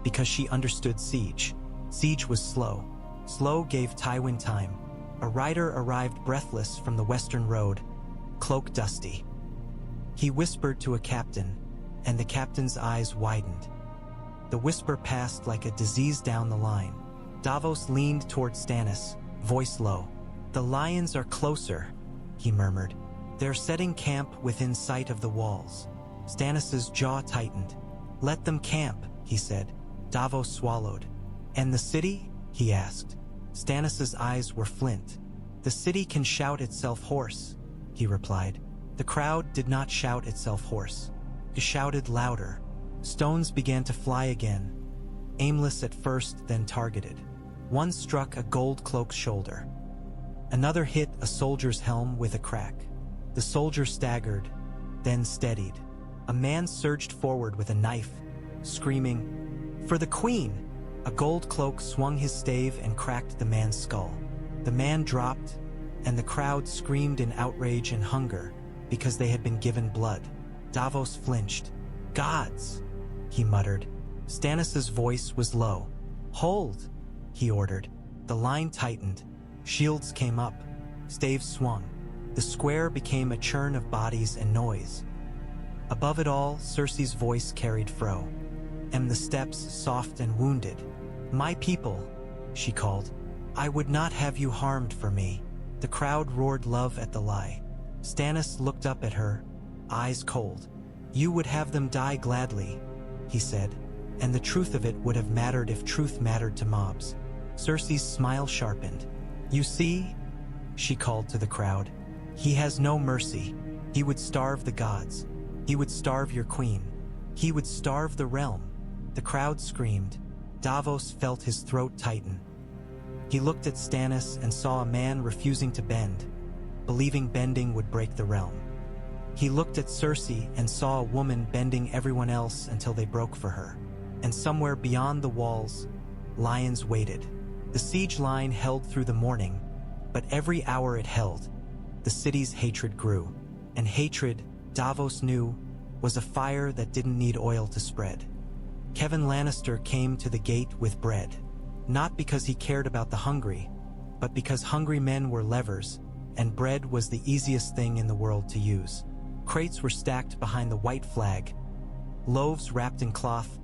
A: because she understood siege. Siege was slow. Slow gave Tywin time. A rider arrived breathless from the western road, cloak dusty. He whispered to a captain, and the captain's eyes widened. The whisper passed like a disease down the line. Davos leaned toward Stannis, voice low. "The lions are closer," he murmured. "They're setting camp within sight of the walls." Stannis' jaw tightened. "Let them camp," he said. Davos swallowed. "And the city?" he asked. Stannis' eyes were flint. "The city can shout itself hoarse," he replied. The crowd did not shout itself hoarse. It shouted louder. Stones began to fly again, aimless at first, then targeted. One struck a gold cloak's shoulder. Another hit a soldier's helm with a crack. The soldier staggered, then steadied. A man surged forward with a knife, screaming, "For the queen!" A gold cloak swung his stave and cracked the man's skull. The man dropped, and the crowd screamed in outrage and hunger because they had been given blood. Davos flinched. "Gods!" he muttered. Stannis' voice was low. "Hold!" he ordered. The line tightened. Shields came up. Staves swung. The square became a churn of bodies and noise. Above it all, Cersei's voice carried fro. The steps soft and wounded. "My people," she called. "I would not have you harmed for me." The crowd roared love at the lie. Stannis looked up at her, eyes cold. "You would have them die gladly," he said, "and the truth of it would have mattered if truth mattered to mobs." Cersei's smile sharpened. "You see?" she called to the crowd. "He has no mercy. He would starve the gods. He would starve your queen. He would starve the realm." The crowd screamed. Davos felt his throat tighten. He looked at Stannis and saw a man refusing to bend, believing bending would break the realm. He looked at Cersei and saw a woman bending everyone else until they broke for her. And somewhere beyond the walls, lions waited. The siege line held through the morning, but every hour it held, the city's hatred grew. And hatred, Davos knew, was a fire that didn't need oil to spread. Kevan Lannister came to the gate with bread, not because he cared about the hungry, but because hungry men were levers, and bread was the easiest thing in the world to use. Crates were stacked behind the white flag, loaves wrapped in cloth,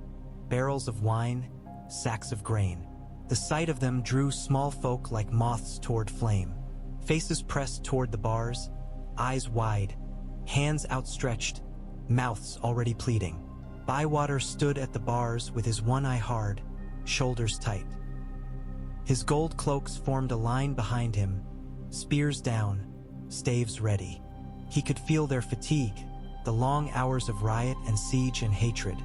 A: barrels of wine, sacks of grain. The sight of them drew small folk like moths toward flame. Faces pressed toward the bars, eyes wide, hands outstretched, mouths already pleading. Bywater stood at the bars with his one eye hard, shoulders tight. His gold cloaks formed a line behind him, spears down, staves ready. He could feel their fatigue, the long hours of riot and siege and hatred.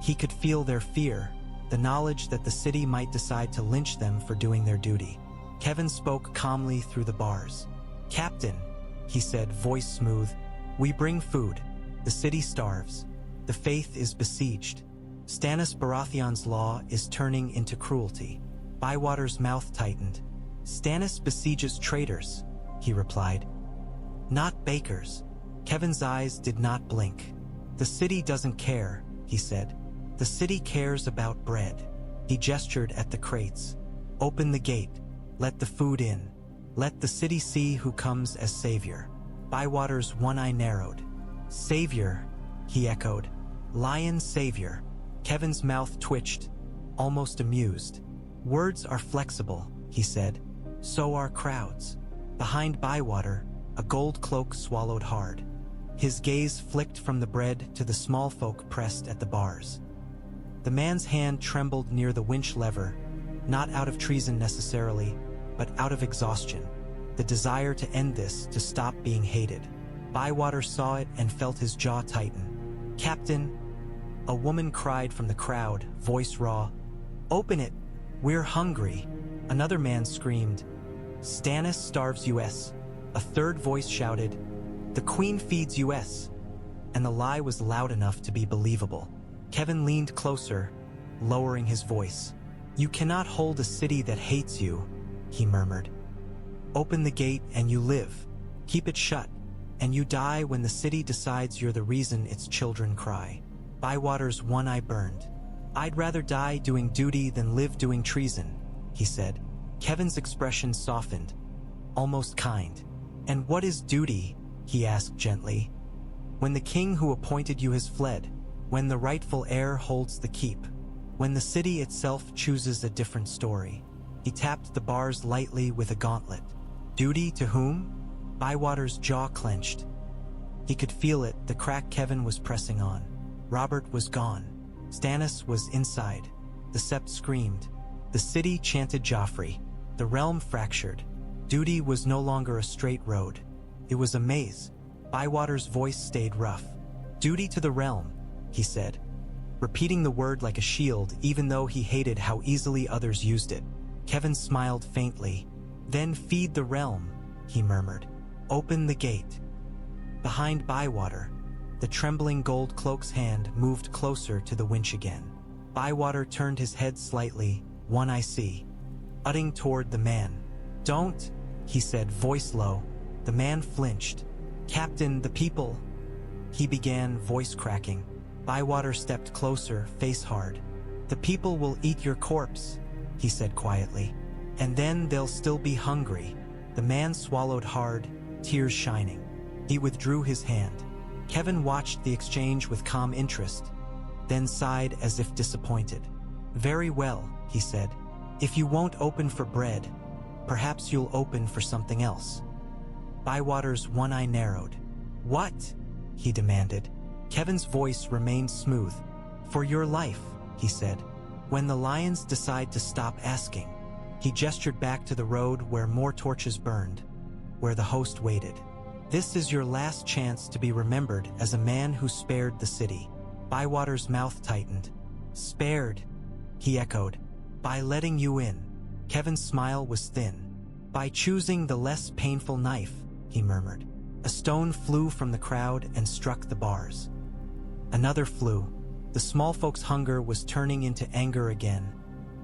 A: He could feel their fear, the knowledge that the city might decide to lynch them for doing their duty. Kevan spoke calmly through the bars. "Captain," he said, voice smooth, "we bring food. The city starves. The faith is besieged. Stannis Baratheon's law is turning into cruelty." Bywater's mouth tightened. "Stannis besieges traitors," he replied. "Not bakers." Kevan's eyes did not blink. "The city doesn't care," he said. "The city cares about bread." He gestured at the crates. "Open the gate. Let the food in. Let the city see who comes as savior." Bywater's one eye narrowed. "Savior," he echoed. "Lion savior." Kevan's mouth twitched, almost amused. "Words are flexible," he said. "So are crowds." Behind Bywater, a gold cloak swallowed hard. His gaze flicked from the bread to the small folk pressed at the bars. The man's hand trembled near the winch lever, not out of treason necessarily, but out of exhaustion, the desire to end this, to stop being hated. Bywater saw it and felt his jaw tighten. "Captain," a woman cried from the crowd, voice raw. "Open it! We're hungry!" Another man screamed. "Stannis starves us." A third voice shouted, "The Queen feeds us." And the lie was loud enough to be believable. Kevan leaned closer, lowering his voice. "You cannot hold a city that hates you," he murmured. "Open the gate and you live. Keep it shut, and you die when the city decides you're the reason its children cry." Bywater's one eye burned. "I'd rather die doing duty than live doing treason," he said. Kevan's expression softened, almost kind. "And what is duty?" he asked gently. "When the king who appointed you has fled, when the rightful heir holds the keep, when the city itself chooses a different story." He tapped the bars lightly with a gauntlet. "Duty to whom?" Bywater's jaw clenched. He could feel it, the crack Kevan was pressing on. Robert was gone. Stannis was inside. The Sept screamed. The city chanted Joffrey. The realm fractured. Duty was no longer a straight road. It was a maze. Bywater's voice stayed rough. "Duty to the realm," he said, repeating the word like a shield even though he hated how easily others used it. Kevan smiled faintly. "Then feed the realm," he murmured. "Open the gate." Behind Bywater, the trembling gold cloak's hand moved closer to the winch again. Bywater turned his head slightly, one eye utting toward the man. "Don't," he said, voice low. The man flinched. "Captain, the people," he began, voice cracking. Bywater stepped closer, face hard. "The people will eat your corpse," he said quietly. "And then they'll still be hungry." The man swallowed hard, tears shining. He withdrew his hand. Kevan watched the exchange with calm interest, then sighed as if disappointed. "Very well," he said. "If you won't open for bread, perhaps you'll open for something else." Bywater's one eye narrowed. "What?" he demanded. Kevan's voice remained smooth. "For your life," he said. "When the lions decide to stop asking." He gestured back to the road where more torches burned, where the host waited. "This is your last chance to be remembered as a man who spared the city." Bywater's mouth tightened. "Spared," he echoed. "By letting you in." Kevin's smile was thin. "By choosing the less painful knife," he murmured. A stone flew from the crowd and struck the bars. Another flew. The small folk's hunger was turning into anger again,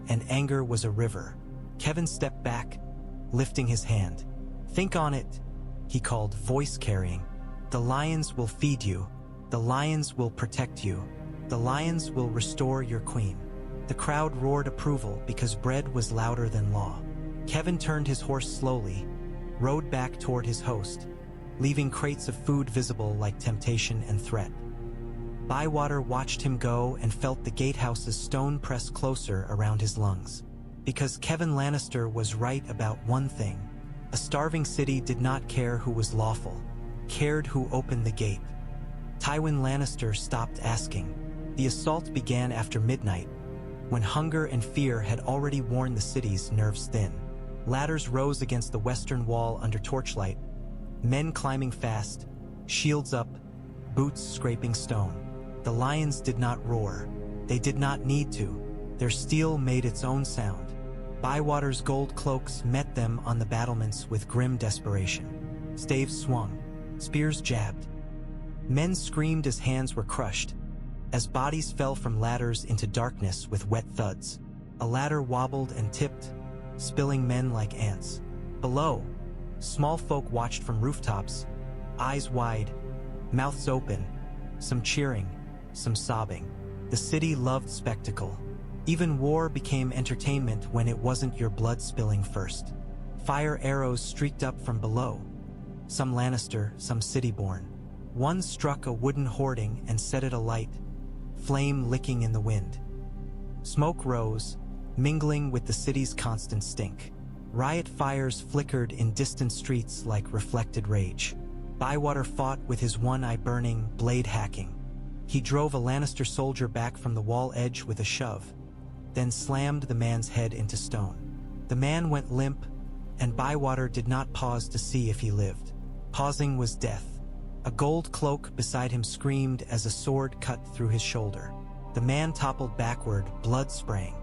A: and anger was a river. Kevin stepped back, lifting his hand. "Think on it," he called, voice carrying. "The lions will feed you. The lions will protect you. The lions will restore your queen." The crowd roared approval because bread was louder than law. Kevin turned his horse slowly, rode back toward his host, leaving crates of food visible like temptation and threat. Bywater watched him go and felt the gatehouse's stone press closer around his lungs. Because Kevin Lannister was right about one thing. A starving city did not care who was lawful, cared who opened the gate. Tywin Lannister stopped asking. The assault began after midnight, when hunger and fear had already worn the city's nerves thin. Ladders rose against the western wall under torchlight, men climbing fast, shields up, boots scraping stone. The lions did not roar. They did not need to. Their steel made its own sound. Bywater's gold cloaks met them on the battlements with grim desperation. Staves swung. Spears jabbed. Men screamed as hands were crushed, as bodies fell from ladders into darkness with wet thuds. A ladder wobbled and tipped, spilling men like ants. Below, small folk watched from rooftops, eyes wide, mouths open, some cheering, some sobbing. The city loved spectacle. Even war became entertainment when it wasn't your blood spilling first. Fire arrows streaked up from below, some Lannister, some city-born. One struck a wooden hoarding and set it alight, flame licking in the wind. Smoke rose, mingling with the city's constant stink. Riot fires flickered in distant streets like reflected rage. Bywater fought with his one eye burning, blade hacking. He drove a Lannister soldier back from the wall edge with a shove, then slammed the man's head into stone. The man went limp, and Bywater did not pause to see if he lived. Pausing was death. A gold cloak beside him screamed as a sword cut through his shoulder. The man toppled backward, blood spraying.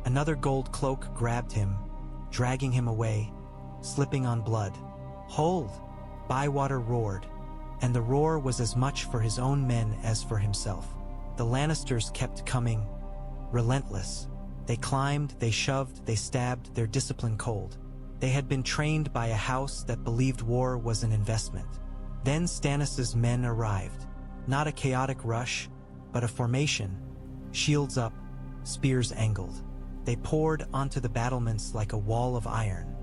A: Another gold cloak grabbed him, dragging him away, slipping on blood. "Hold!" Bywater roared, and the roar was as much for his own men as for himself. The Lannisters kept coming, relentless. They climbed, they shoved, they stabbed, their discipline cold. They had been trained by a house that believed war was an investment. Then Stannis' men arrived. Not a chaotic rush, but a formation. Shields up, spears angled. They poured onto the battlements like a wall of iron.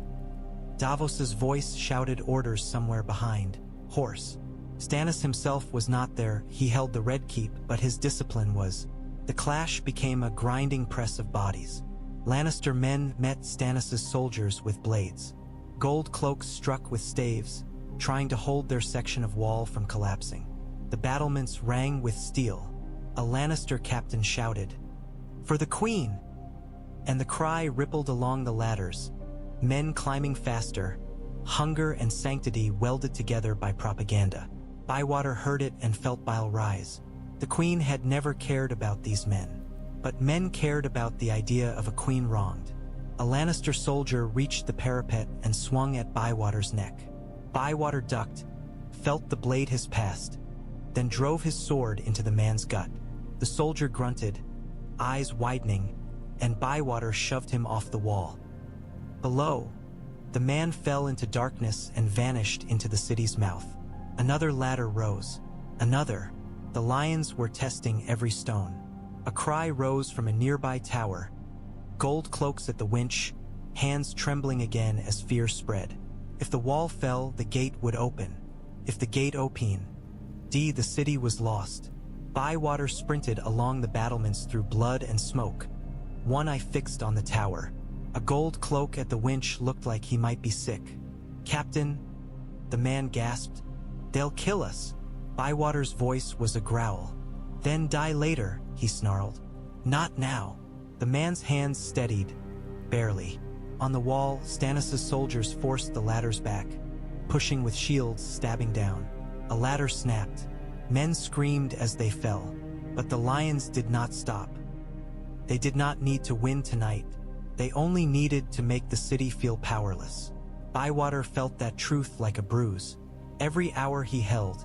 A: Davos's voice shouted orders somewhere behind. Horse. Stannis himself was not there. He held the Red Keep, but his discipline was. The clash became a grinding press of bodies. Lannister men met Stannis' soldiers with blades. Gold cloaks struck with staves, trying to hold their section of wall from collapsing. The battlements rang with steel. A Lannister captain shouted, "For the Queen!" And the cry rippled along the ladders. Men climbing faster, hunger and sanctity welded together by propaganda. Bywater heard it and felt bile rise. The Queen had never cared about these men. But men cared about the idea of a queen wronged. A Lannister soldier reached the parapet and swung at Bywater's neck. Bywater ducked, felt the blade hiss past, then drove his sword into the man's gut. The soldier grunted, eyes widening, and Bywater shoved him off the wall. Below, the man fell into darkness and vanished into the city's mouth. Another ladder rose. Another. The lions were testing every stone. A cry rose from a nearby tower. Gold cloaks at the winch, hands trembling again as fear spread. If the wall fell, the gate would open. If the gate opened, the city was lost. Bywater sprinted along the battlements through blood and smoke, one eye fixed on the tower. A gold cloak at the winch looked like he might be sick. "Captain," the man gasped, "they'll kill us." Bywater's voice was a growl. "Then die later," he snarled. "Not now." The man's hands steadied, barely. On the wall, Stannis' soldiers forced the ladders back, pushing with shields, stabbing down. A ladder snapped. Men screamed as they fell, but the lions did not stop. They did not need to win tonight. They only needed to make the city feel powerless. Bywater felt that truth like a bruise. Every hour he held,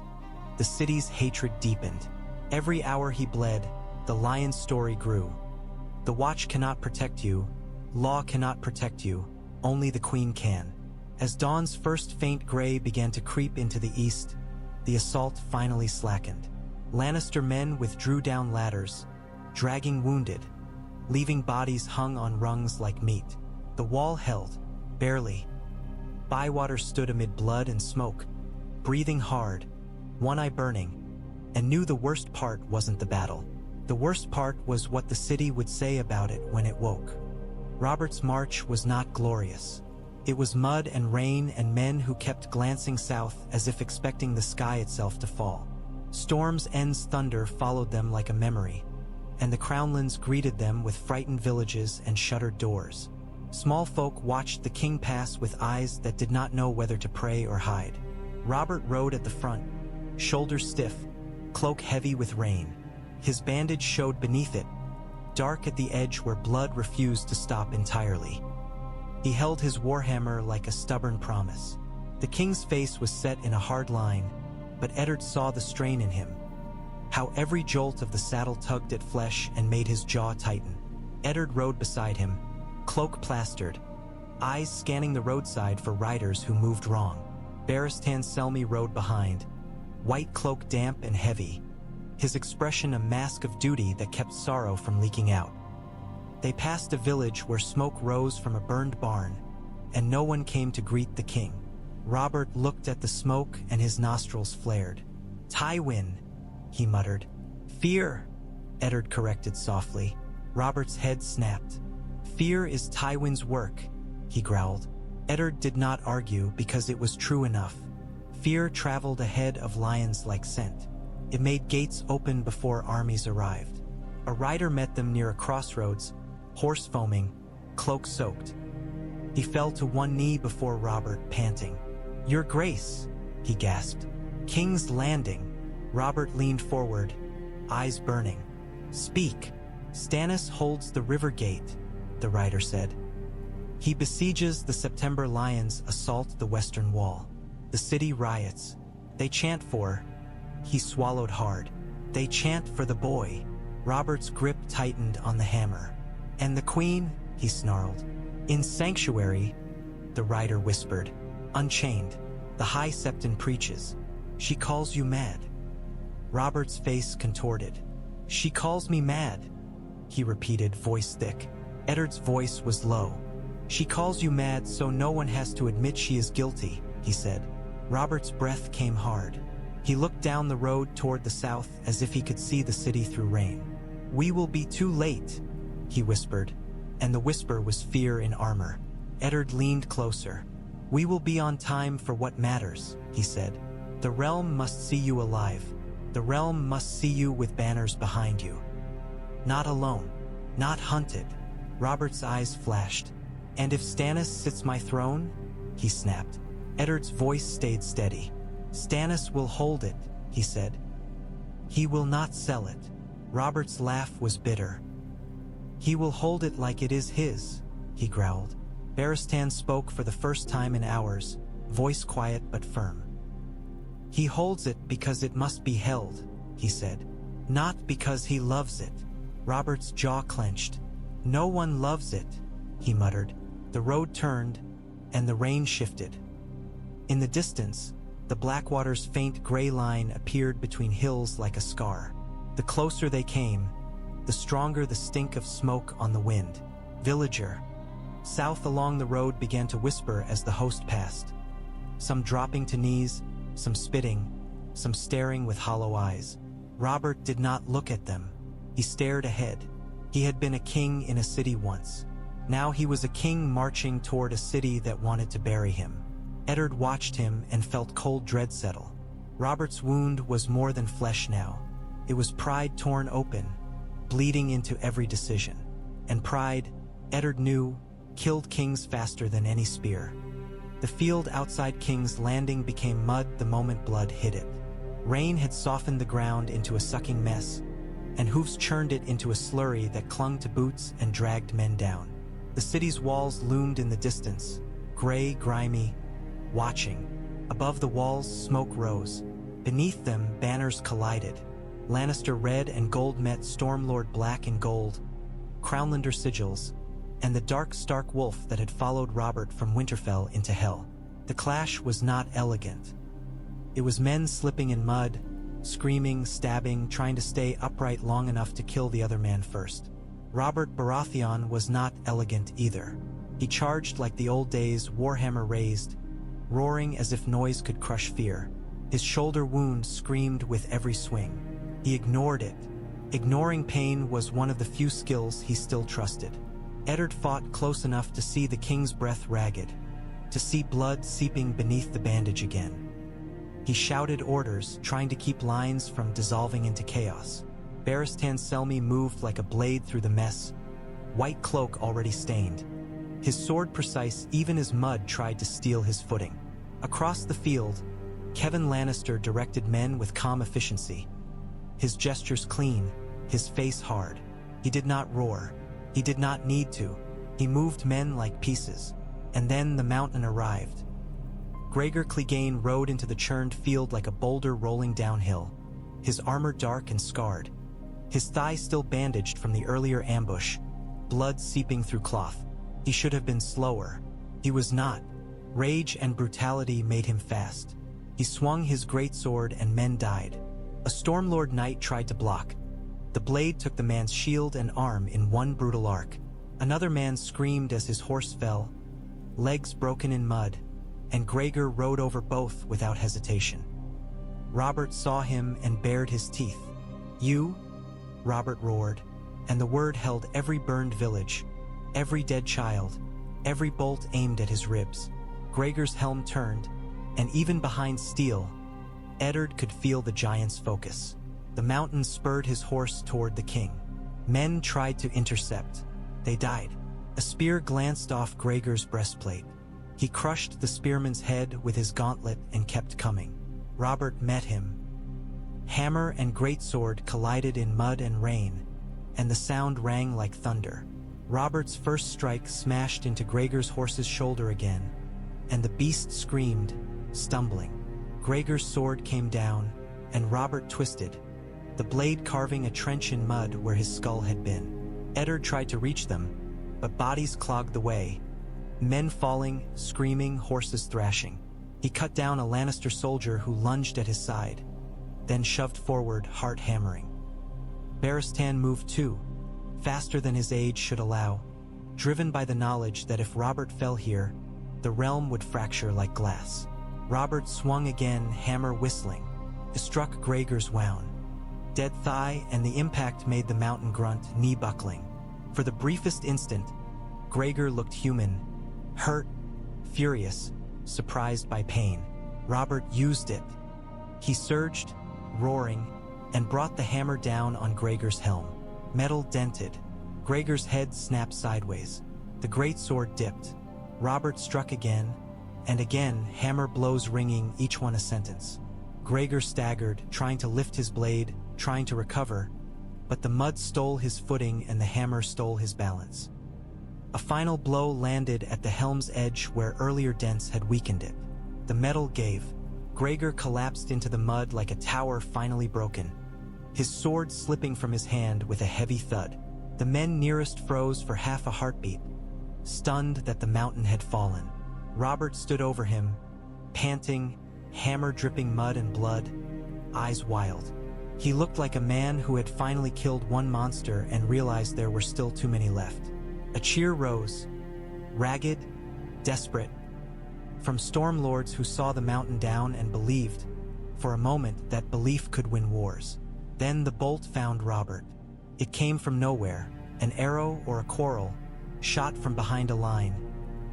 A: the city's hatred deepened. Every hour he bled, the lion's story grew. The Watch cannot protect you. Law cannot protect you. Only the Queen can. As dawn's first faint gray began to creep into the east, the assault finally slackened. Lannister men withdrew down ladders, dragging wounded, leaving bodies hung on rungs like meat. The wall held, barely. Bywater stood amid blood and smoke, breathing hard, one eye burning, and knew the worst part wasn't the battle. The worst part was what the city would say about it when it woke. Robert's march was not glorious. It was mud and rain and men who kept glancing south as if expecting the sky itself to fall. Storm's End's thunder followed them like a memory, and the Crownlands greeted them with frightened villages and shuttered doors. Small folk watched the king pass with eyes that did not know whether to pray or hide. Robert rode at the front, shoulders stiff, cloak heavy with rain. His bandage showed beneath it, dark at the edge where blood refused to stop entirely. He held his warhammer like a stubborn promise. The king's face was set in a hard line, but Eddard saw the strain in him. How every jolt of the saddle tugged at flesh and made his jaw tighten. Eddard rode beside him, cloak plastered, eyes scanning the roadside for riders who moved wrong. Barristan Selmy rode behind, white cloak damp and heavy, his expression a mask of duty that kept sorrow from leaking out. They passed a village where smoke rose from a burned barn, and no one came to greet the king. Robert looked at the smoke and his nostrils flared. "Tywin," he muttered. "Fear," Eddard corrected softly. Robert's head snapped. "Fear is Tywin's work," he growled. Eddard did not argue because it was true enough. Fear traveled ahead of lions like scent. It made gates open before armies arrived. A rider met them near a crossroads, horse foaming, cloak soaked. He fell to one knee before Robert, panting. "Your Grace," he gasped. "King's Landing." Robert leaned forward, eyes burning. "Speak." "Stannis holds the river gate," the rider said. "He besieges the September lions assault the western wall. The city riots. They chant for..." He swallowed hard. "They chant for the boy." Robert's grip tightened on the hammer. "And the Queen?" he snarled. "In sanctuary," the rider whispered. "Unchained. The High Septon preaches. She calls you mad." Robert's face contorted. "She calls me mad," he repeated, voice thick. Eddard's voice was low. "She calls you mad so no one has to admit she is guilty," he said. Robert's breath came hard. He looked down the road toward the south as if he could see the city through rain. "We will be too late," he whispered, and the whisper was fear in armor. Eddard leaned closer. "We will be on time for what matters," he said. "The realm must see you alive. The realm must see you with banners behind you. Not alone. Not hunted." Robert's eyes flashed. "And if Stannis sits my throne?" he snapped. Eddard's voice stayed steady. "Stannis will hold it," he said. "He will not sell it." Robert's laugh was bitter. "He will hold it like it is his," he growled. Barristan spoke for the first time in hours, voice quiet but firm. "He holds it because it must be held," he said. "Not because he loves it." Robert's jaw clenched. "No one loves it," he muttered. The road turned, and the rain shifted. In the distance, the Blackwater's faint gray line appeared between hills like a scar. The closer they came, the stronger the stink of smoke on the wind. "Villager." South along the road began to whisper as the host passed. Some dropping to knees, some spitting, some staring with hollow eyes. Robert did not look at them. He stared ahead. He had been a king in a city once. Now he was a king marching toward a city that wanted to bury him. Eddard watched him and felt cold dread settle. Robert's wound was more than flesh now. It was pride torn open, bleeding into every decision. And pride, Eddard knew, killed kings faster than any spear. The field outside King's Landing became mud the moment blood hit it. Rain had softened the ground into a sucking mess, and hooves churned it into a slurry that clung to boots and dragged men down. The city's walls loomed in the distance, gray, grimy, watching. Above the walls, smoke rose. Beneath them, banners collided. Lannister red and gold met Stormlord black and gold, Crownlander sigils, and the dark Stark wolf that had followed Robert from Winterfell into hell. The clash was not elegant. It was men slipping in mud, screaming, stabbing, trying to stay upright long enough to kill the other man first. Robert Baratheon was not elegant either. He charged like the old days, warhammer raised, roaring as if noise could crush fear. His shoulder wound screamed with every swing. He ignored it. Ignoring pain was one of the few skills he still trusted. Eddard fought close enough to see the king's breath ragged, to see blood seeping beneath the bandage again. He shouted orders, trying to keep lines from dissolving into chaos. Barristan Selmy moved like a blade through the mess, white cloak already stained. His sword precise even as mud tried to steal his footing. Across the field, Kevin Lannister directed men with calm efficiency. His gestures clean, his face hard. He did not roar. He did not need to. He moved men like pieces. And then the mountain arrived. Gregor Clegane rode into the churned field like a boulder rolling downhill, his armor dark and scarred, his thigh still bandaged from the earlier ambush, blood seeping through cloth. He should have been slower. He was not. Rage and brutality made him fast. He swung his greatsword and men died. A Stormlord knight tried to block. The blade took the man's shield and arm in one brutal arc. Another man screamed as his horse fell, legs broken in mud, and Gregor rode over both without hesitation. Robert saw him and bared his teeth. "You?" Robert roared, and the word held every burned village, every dead child, every bolt aimed at his ribs. Gregor's helm turned, and even behind steel, Eddard could feel the giant's focus. The mountain spurred his horse toward the king. Men tried to intercept. They died. A spear glanced off Gregor's breastplate. He crushed the spearman's head with his gauntlet and kept coming. Robert met him. Hammer and greatsword collided in mud and rain, and the sound rang like thunder. Robert's first strike smashed into Gregor's horse's shoulder again, and the beast screamed, stumbling. Gregor's sword came down, and Robert twisted, the blade carving a trench in mud where his skull had been. Eddard tried to reach them, but bodies clogged the way. Men falling, screaming, horses thrashing. He cut down a Lannister soldier who lunged at his side, then shoved forward, heart hammering. Barristan moved too, faster than his age should allow, driven by the knowledge that if Robert fell here, the realm would fracture like glass. Robert swung again, hammer whistling. It struck Gregor's wound. Dead thigh, and the impact made the mountain grunt, knee buckling. For the briefest instant, Gregor looked human, hurt, furious, surprised by pain. Robert used it. He surged, roaring, and brought the hammer down on Gregor's helm. Metal dented. Gregor's head snapped sideways. The greatsword dipped. Robert struck again, and again, hammer blows ringing, each one a sentence. Gregor staggered, trying to lift his blade, trying to recover, but the mud stole his footing and the hammer stole his balance. A final blow landed at the helm's edge where earlier dents had weakened it. The metal gave. Gregor collapsed into the mud like a tower finally broken, his sword slipping from his hand with a heavy thud. The men nearest froze for half a heartbeat, stunned that the mountain had fallen. Robert stood over him, panting, hammer dripping mud and blood, eyes wild. He looked like a man who had finally killed one monster and realized there were still too many left. A cheer rose, ragged, desperate, from Stormlords who saw the mountain down and believed, for a moment, that belief could win wars. Then the bolt found Robert. It came from nowhere, an arrow or a quarrel, shot from behind a line,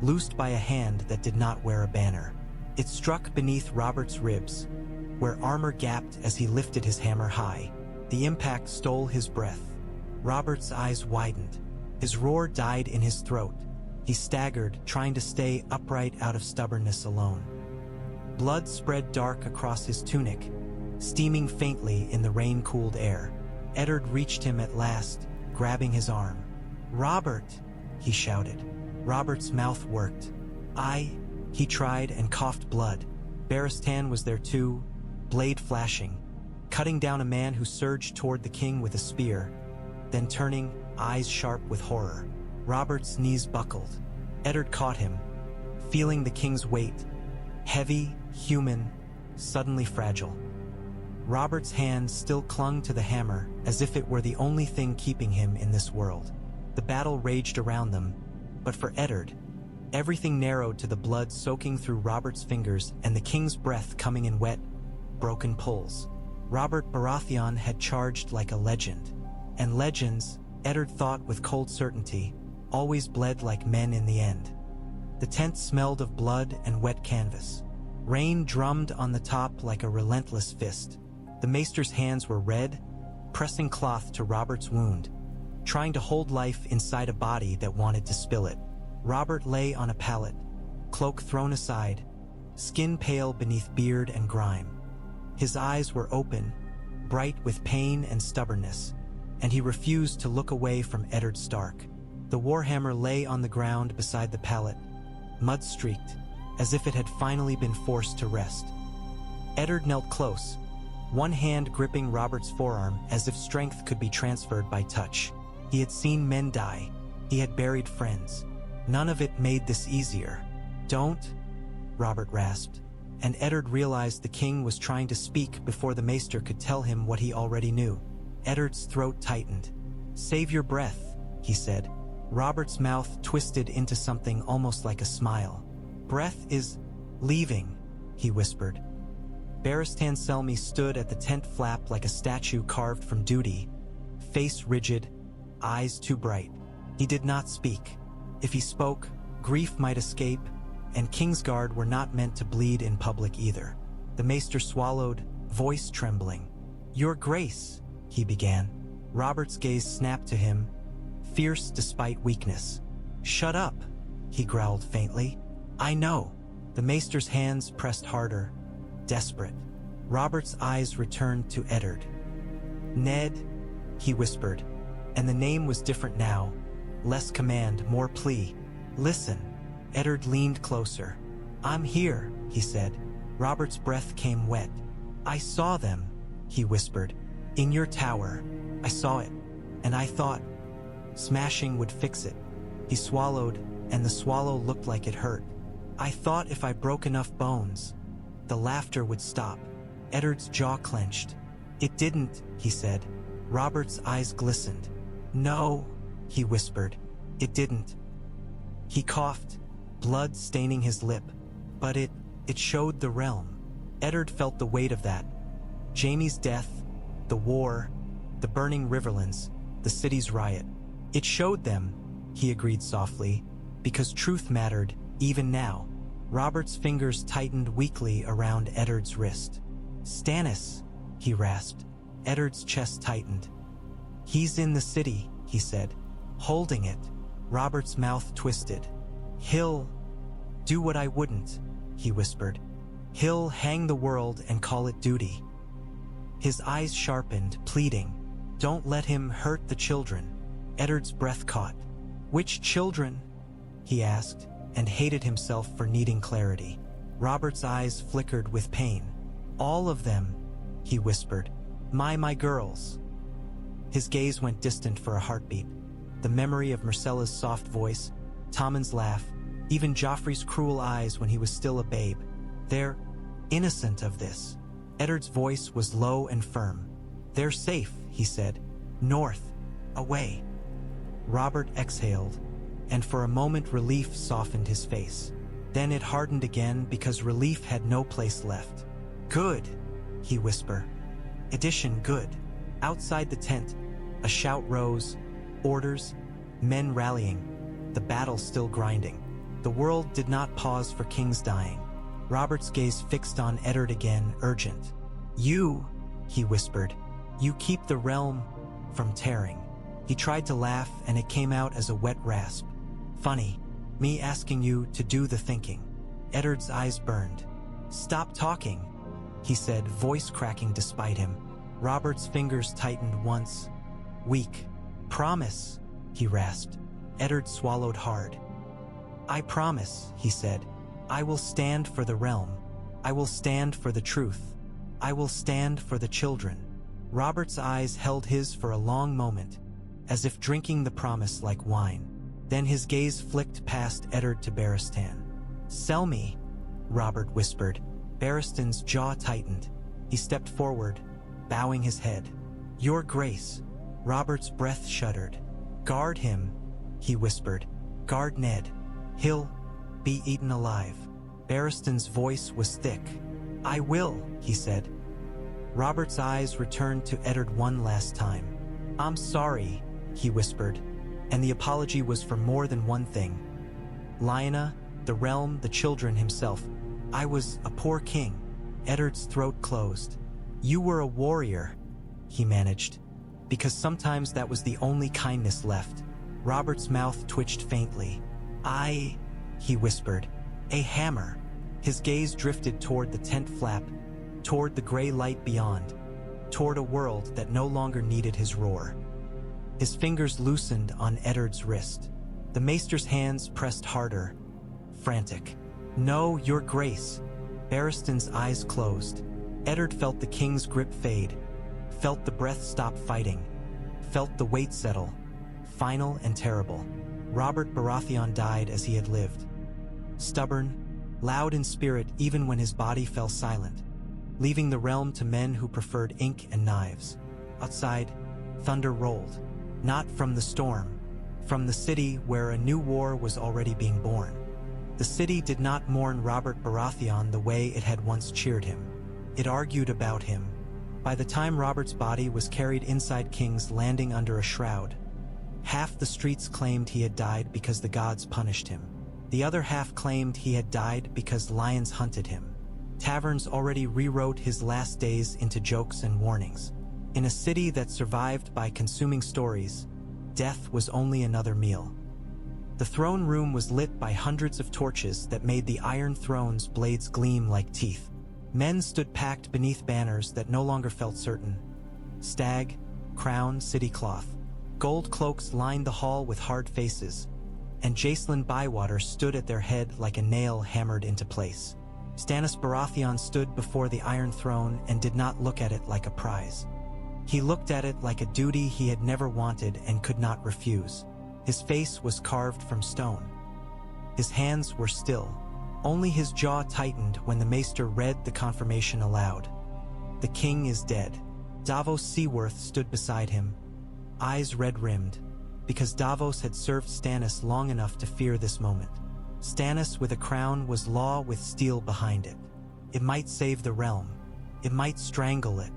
A: loosed by a hand that did not wear a banner. It struck beneath Robert's ribs, where armor gapped as he lifted his hammer high. The impact stole his breath. Robert's eyes widened. His roar died in his throat. He staggered, trying to stay upright out of stubbornness alone. Blood spread dark across his tunic, steaming faintly in the rain-cooled air. Eddard reached him at last, grabbing his arm. "Robert!" he shouted. Robert's mouth worked. He tried and coughed blood. Baratheon was there too, blade flashing, cutting down a man who surged toward the king with a spear, then turning, eyes sharp with horror. Robert's knees buckled. Eddard caught him, feeling the king's weight, heavy, human, suddenly fragile. Robert's hands still clung to the hammer as if it were the only thing keeping him in this world. The battle raged around them, but for Eddard, everything narrowed to the blood soaking through Robert's fingers and the king's breath coming in wet, broken pulls. Robert Baratheon had charged like a legend, and legends, Eddard thought with cold certainty, always bled like men in the end. The tent smelled of blood and wet canvas. Rain drummed on the top like a relentless fist. The maester's hands were red, pressing cloth to Robert's wound, trying to hold life inside a body that wanted to spill it. Robert lay on a pallet, cloak thrown aside, skin pale beneath beard and grime. His eyes were open, bright with pain and stubbornness, and he refused to look away from Eddard Stark. The warhammer lay on the ground beside the pallet, mud-streaked, as if it had finally been forced to rest. Eddard knelt close, one hand gripping Robert's forearm as if strength could be transferred by touch. He had seen men die. He had buried friends. None of it made this easier. "Don't," Robert rasped, and Eddard realized the king was trying to speak before the maester could tell him what he already knew. Eddard's throat tightened. "Save your breath," he said. Robert's mouth twisted into something almost like a smile. "Breath is leaving," he whispered. Barristan Selmy stood at the tent flap like a statue carved from duty, face rigid, eyes too bright. He did not speak. If he spoke, grief might escape, and Kingsguard were not meant to bleed in public either. The maester swallowed, voice trembling. "Your Grace," he began. Robert's gaze snapped to him, fierce despite weakness. "Shut up," he growled faintly. "I know." The maester's hands pressed harder, desperate. Robert's eyes returned to Eddard. "Ned," he whispered, and the name was different now, less command, more plea. "Listen." Eddard leaned closer. "I'm here," he said. Robert's breath came wet. "I saw them," he whispered. "In your tower. I saw it, and I thought smashing would fix it." He swallowed, and the swallow looked like it hurt. "I thought if I broke enough bones, the laughter would stop." Eddard's jaw clenched. "It didn't," he said. Robert's eyes glistened. "No," he whispered. "It didn't." He coughed, blood staining his lip. "But it showed the realm." Eddard felt the weight of that. Jaime's death, the war, the burning riverlands, the city's riot. "It showed them," he agreed softly, "because truth mattered, even now." Robert's fingers tightened weakly around Eddard's wrist. "Stannis," he rasped. Eddard's chest tightened. "He's in the city," he said, holding it. Robert's mouth twisted. "He'll do what I wouldn't," he whispered. "He'll hang the world and call it duty." His eyes sharpened, pleading, "Don't let him hurt the children." Eddard's breath caught. "Which children?" he asked, and hated himself for needing clarity. Robert's eyes flickered with pain. "All of them," he whispered. My girls." His gaze went distant for a heartbeat. The memory of Myrcella's soft voice, Tommen's laugh, even Joffrey's cruel eyes when he was still a babe. "They're innocent of this." Eddard's voice was low and firm. "They're safe," he said. "North. Away." Robert exhaled, and for a moment relief softened his face. Then it hardened again because relief had no place left. "Good," he whispered. Edition good. Outside the tent, a shout rose, orders, men rallying, the battle still grinding. The world did not pause for kings dying. Robert's gaze fixed on Eddard again, urgent. "You," he whispered, "you keep the realm from tearing." He tried to laugh, and it came out as a wet rasp. "Funny." Me asking you to do the thinking. Eddard's eyes burned. Stop talking, he said, voice cracking despite him. Robert's fingers tightened once. Weak. Promise, he rasped. Eddard swallowed hard. I promise, he said. I will stand for the realm. I will stand for the truth. I will stand for the children. Robert's eyes held his for a long moment, as if drinking the promise like wine. Then his gaze flicked past Eddard to Barristan. Sell me, Robert whispered. Barristan's jaw tightened. He stepped forward, bowing his head. Your Grace. Robert's breath shuddered. Guard him, he whispered. Guard Ned. He'll be eaten alive. Barristan's voice was thick. I will, he said. Robert's eyes returned to Eddard one last time. I'm sorry, he whispered, and the apology was for more than one thing. Lyanna, the realm, the children, himself. I was a poor king. Eddard's throat closed. You were a warrior, he managed, because sometimes that was the only kindness left. Robert's mouth twitched faintly. He whispered. A hammer. His gaze drifted toward the tent flap, toward the gray light beyond, toward a world that no longer needed his roar. His fingers loosened on Eddard's wrist. The maester's hands pressed harder, frantic. No, Your Grace. Barristan's eyes closed. Eddard felt the king's grip fade, felt the breath stop fighting, felt the weight settle, final and terrible. Robert Baratheon died as he had lived. Stubborn, loud in spirit even when his body fell silent, leaving the realm to men who preferred ink and knives. Outside, thunder rolled, not from the storm, from the city where a new war was already being born. The city did not mourn Robert Baratheon the way it had once cheered him. It argued about him. By the time Robert's body was carried inside King's Landing under a shroud, half the streets claimed he had died because the gods punished him. The other half claimed he had died because lions hunted him. Taverns already rewrote his last days into jokes and warnings. In a city that survived by consuming stories, death was only another meal. The throne room was lit by hundreds of torches that made the iron throne's blades gleam like teeth. Men stood packed beneath banners that no longer felt certain. Stag, crown, city cloth. Gold cloaks lined the hall with hard faces, and Jacelyn Bywater stood at their head like a nail hammered into place. Stannis Baratheon stood before the Iron Throne and did not look at it like a prize. He looked at it like a duty he had never wanted and could not refuse. His face was carved from stone. His hands were still. Only his jaw tightened when the maester read the confirmation aloud. The king is dead. Davos Seaworth stood beside him, eyes red-rimmed, because Davos had served Stannis long enough to fear this moment. Stannis with a crown was law with steel behind it. It might save the realm. It might strangle it.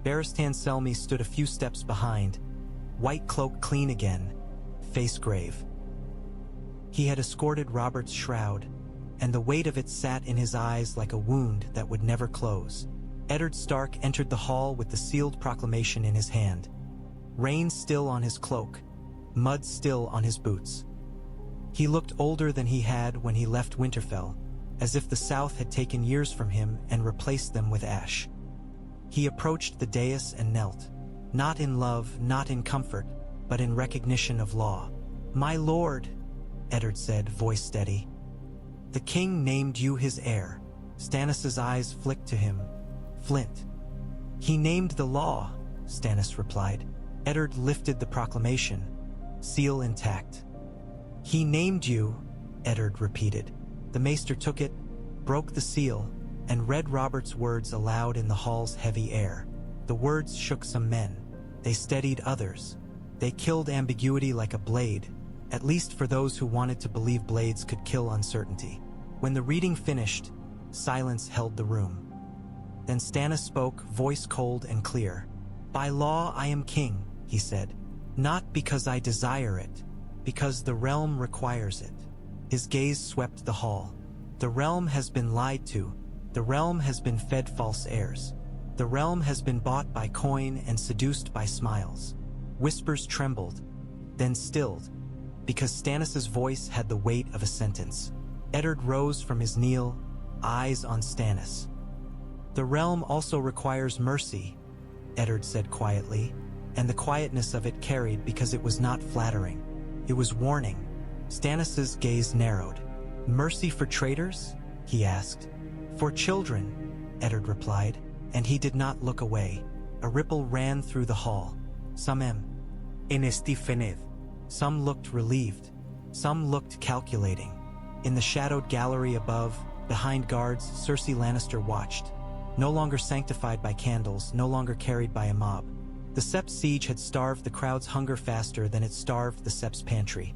A: Barristan Selmy stood a few steps behind, white cloak clean again, face grave. He had escorted Robert's shroud, and the weight of it sat in his eyes like a wound that would never close. Eddard Stark entered the hall with the sealed proclamation in his hand. Rain still on his cloak, mud still on his boots. He looked older than he had when he left Winterfell, as if the South had taken years from him and replaced them with ash. He approached the dais and knelt, not in love, not in comfort, but in recognition of law. "My lord," Eddard said, voice steady. "The king named you his heir." Stannis' eyes flicked to him. "Flint." "He named the law," Stannis replied. Eddard lifted the proclamation, seal intact. "He named you," Eddard repeated. The maester took it, broke the seal, and read Robert's words aloud in the hall's heavy air. The words shook some men. They steadied others. They killed ambiguity like a blade, at least for those who wanted to believe blades could kill uncertainty. When the reading finished, silence held the room. Then Stannis spoke, voice cold and clear. "By law I am king," he said. "Not because I desire it, because the realm requires it." His gaze swept the hall. The realm has been lied to. The realm has been fed false airs. The realm has been bought by coin and seduced by smiles. Whispers trembled, then stilled. because Stannis' voice had the weight of a sentence. Eddard rose from his kneel, eyes on Stannis. "The realm also requires mercy," Eddard said quietly, and the quietness of it carried because it was not flattering. It was warning. Stannis' gaze narrowed. "Mercy for traitors?" he asked. "For children," Eddard replied, and he did not look away. A ripple ran through the hall. Some Stephened. Some looked relieved. Some looked calculating. In the shadowed gallery above, behind guards, Cersei Lannister watched. No longer sanctified by candles, no longer carried by a mob. The Sept siege had starved the crowd's hunger faster than it starved the Sept's pantry.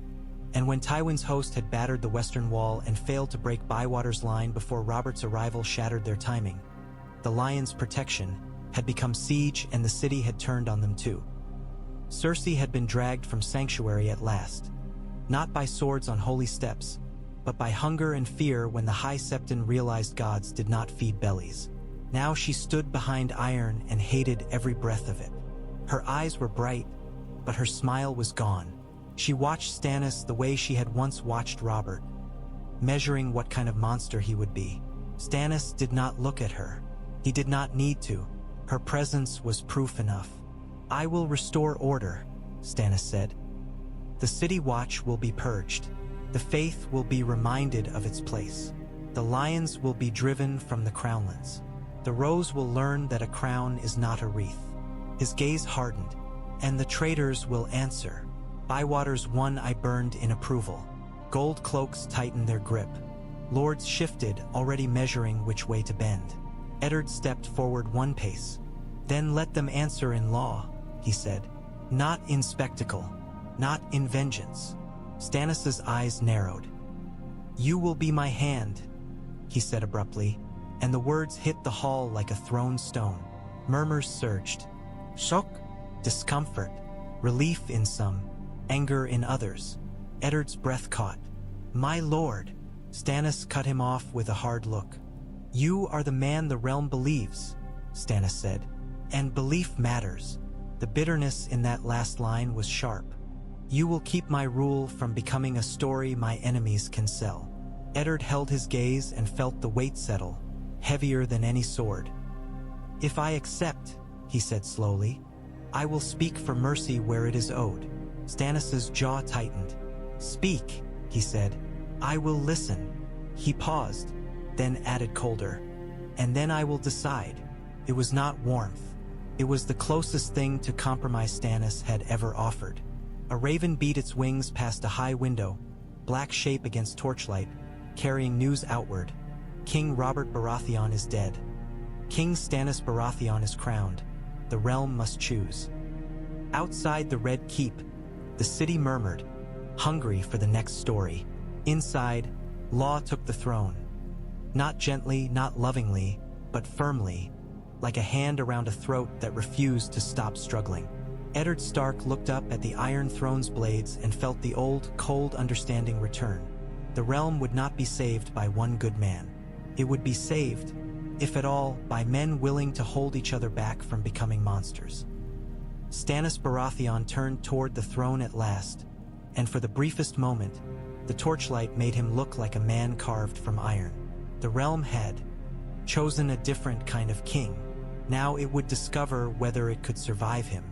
A: And when Tywin's host had battered the western wall and failed to break Bywater's line before Robert's arrival shattered their timing, the Lion's protection had become siege and the city had turned on them too. Cersei had been dragged from sanctuary at last, not by swords on holy steps, but by hunger and fear when the High Septon realized gods did not feed bellies. Now she stood behind iron and hated every breath of it. Her eyes were bright, but her smile was gone. She watched Stannis the way she had once watched Robert, measuring what kind of monster he would be. Stannis did not look at her. He did not need to. Her presence was proof enough. "I will restore order," Stannis said. "The city watch will be purged. The faith will be reminded of its place. The lions will be driven from the crownlands. The rose will learn that a crown is not a wreath." His gaze hardened. "And the traitors will answer." Bywater's one eye burned in approval. Gold cloaks tightened their grip. Lords shifted, already measuring which way to bend. Eddard stepped forward one pace. "Then let them answer in law," he said. "Not in spectacle. Not in vengeance." Stannis' eyes narrowed. "You will be my hand," he said abruptly, and the words hit the hall like a thrown stone. Murmurs surged. Shock, discomfort, relief in some, anger in others. Eddard's breath caught. "My lord," Stannis cut him off with a hard look. "You are the man the realm believes," Stannis said, "and belief matters." The bitterness in that last line was sharp. "You will keep my rule from becoming a story my enemies can sell." Eddard held his gaze and felt the weight settle, heavier than any sword. "If I accept," he said slowly, "I will speak for mercy where it is owed." Stannis' jaw tightened. "Speak," he said. "I will listen." He paused, then added colder. "And then I will decide." It was not warmth. It was the closest thing to compromise Stannis had ever offered. A raven beat its wings past a high window, black shape against torchlight, carrying news outward. King Robert Baratheon is dead. King Stannis Baratheon is crowned. The realm must choose. Outside the Red Keep, the city murmured, hungry for the next story. Inside, law took the throne. Not gently, not lovingly, but firmly, like a hand around a throat that refused to stop struggling. Eddard Stark looked up at the Iron Throne's blades and felt the old, cold understanding return. The realm would not be saved by one good man. It would be saved, if at all, by men willing to hold each other back from becoming monsters. Stannis Baratheon turned toward the throne at last, and for the briefest moment, the torchlight made him look like a man carved from iron. The realm had chosen a different kind of king. Now it would discover whether it could survive him.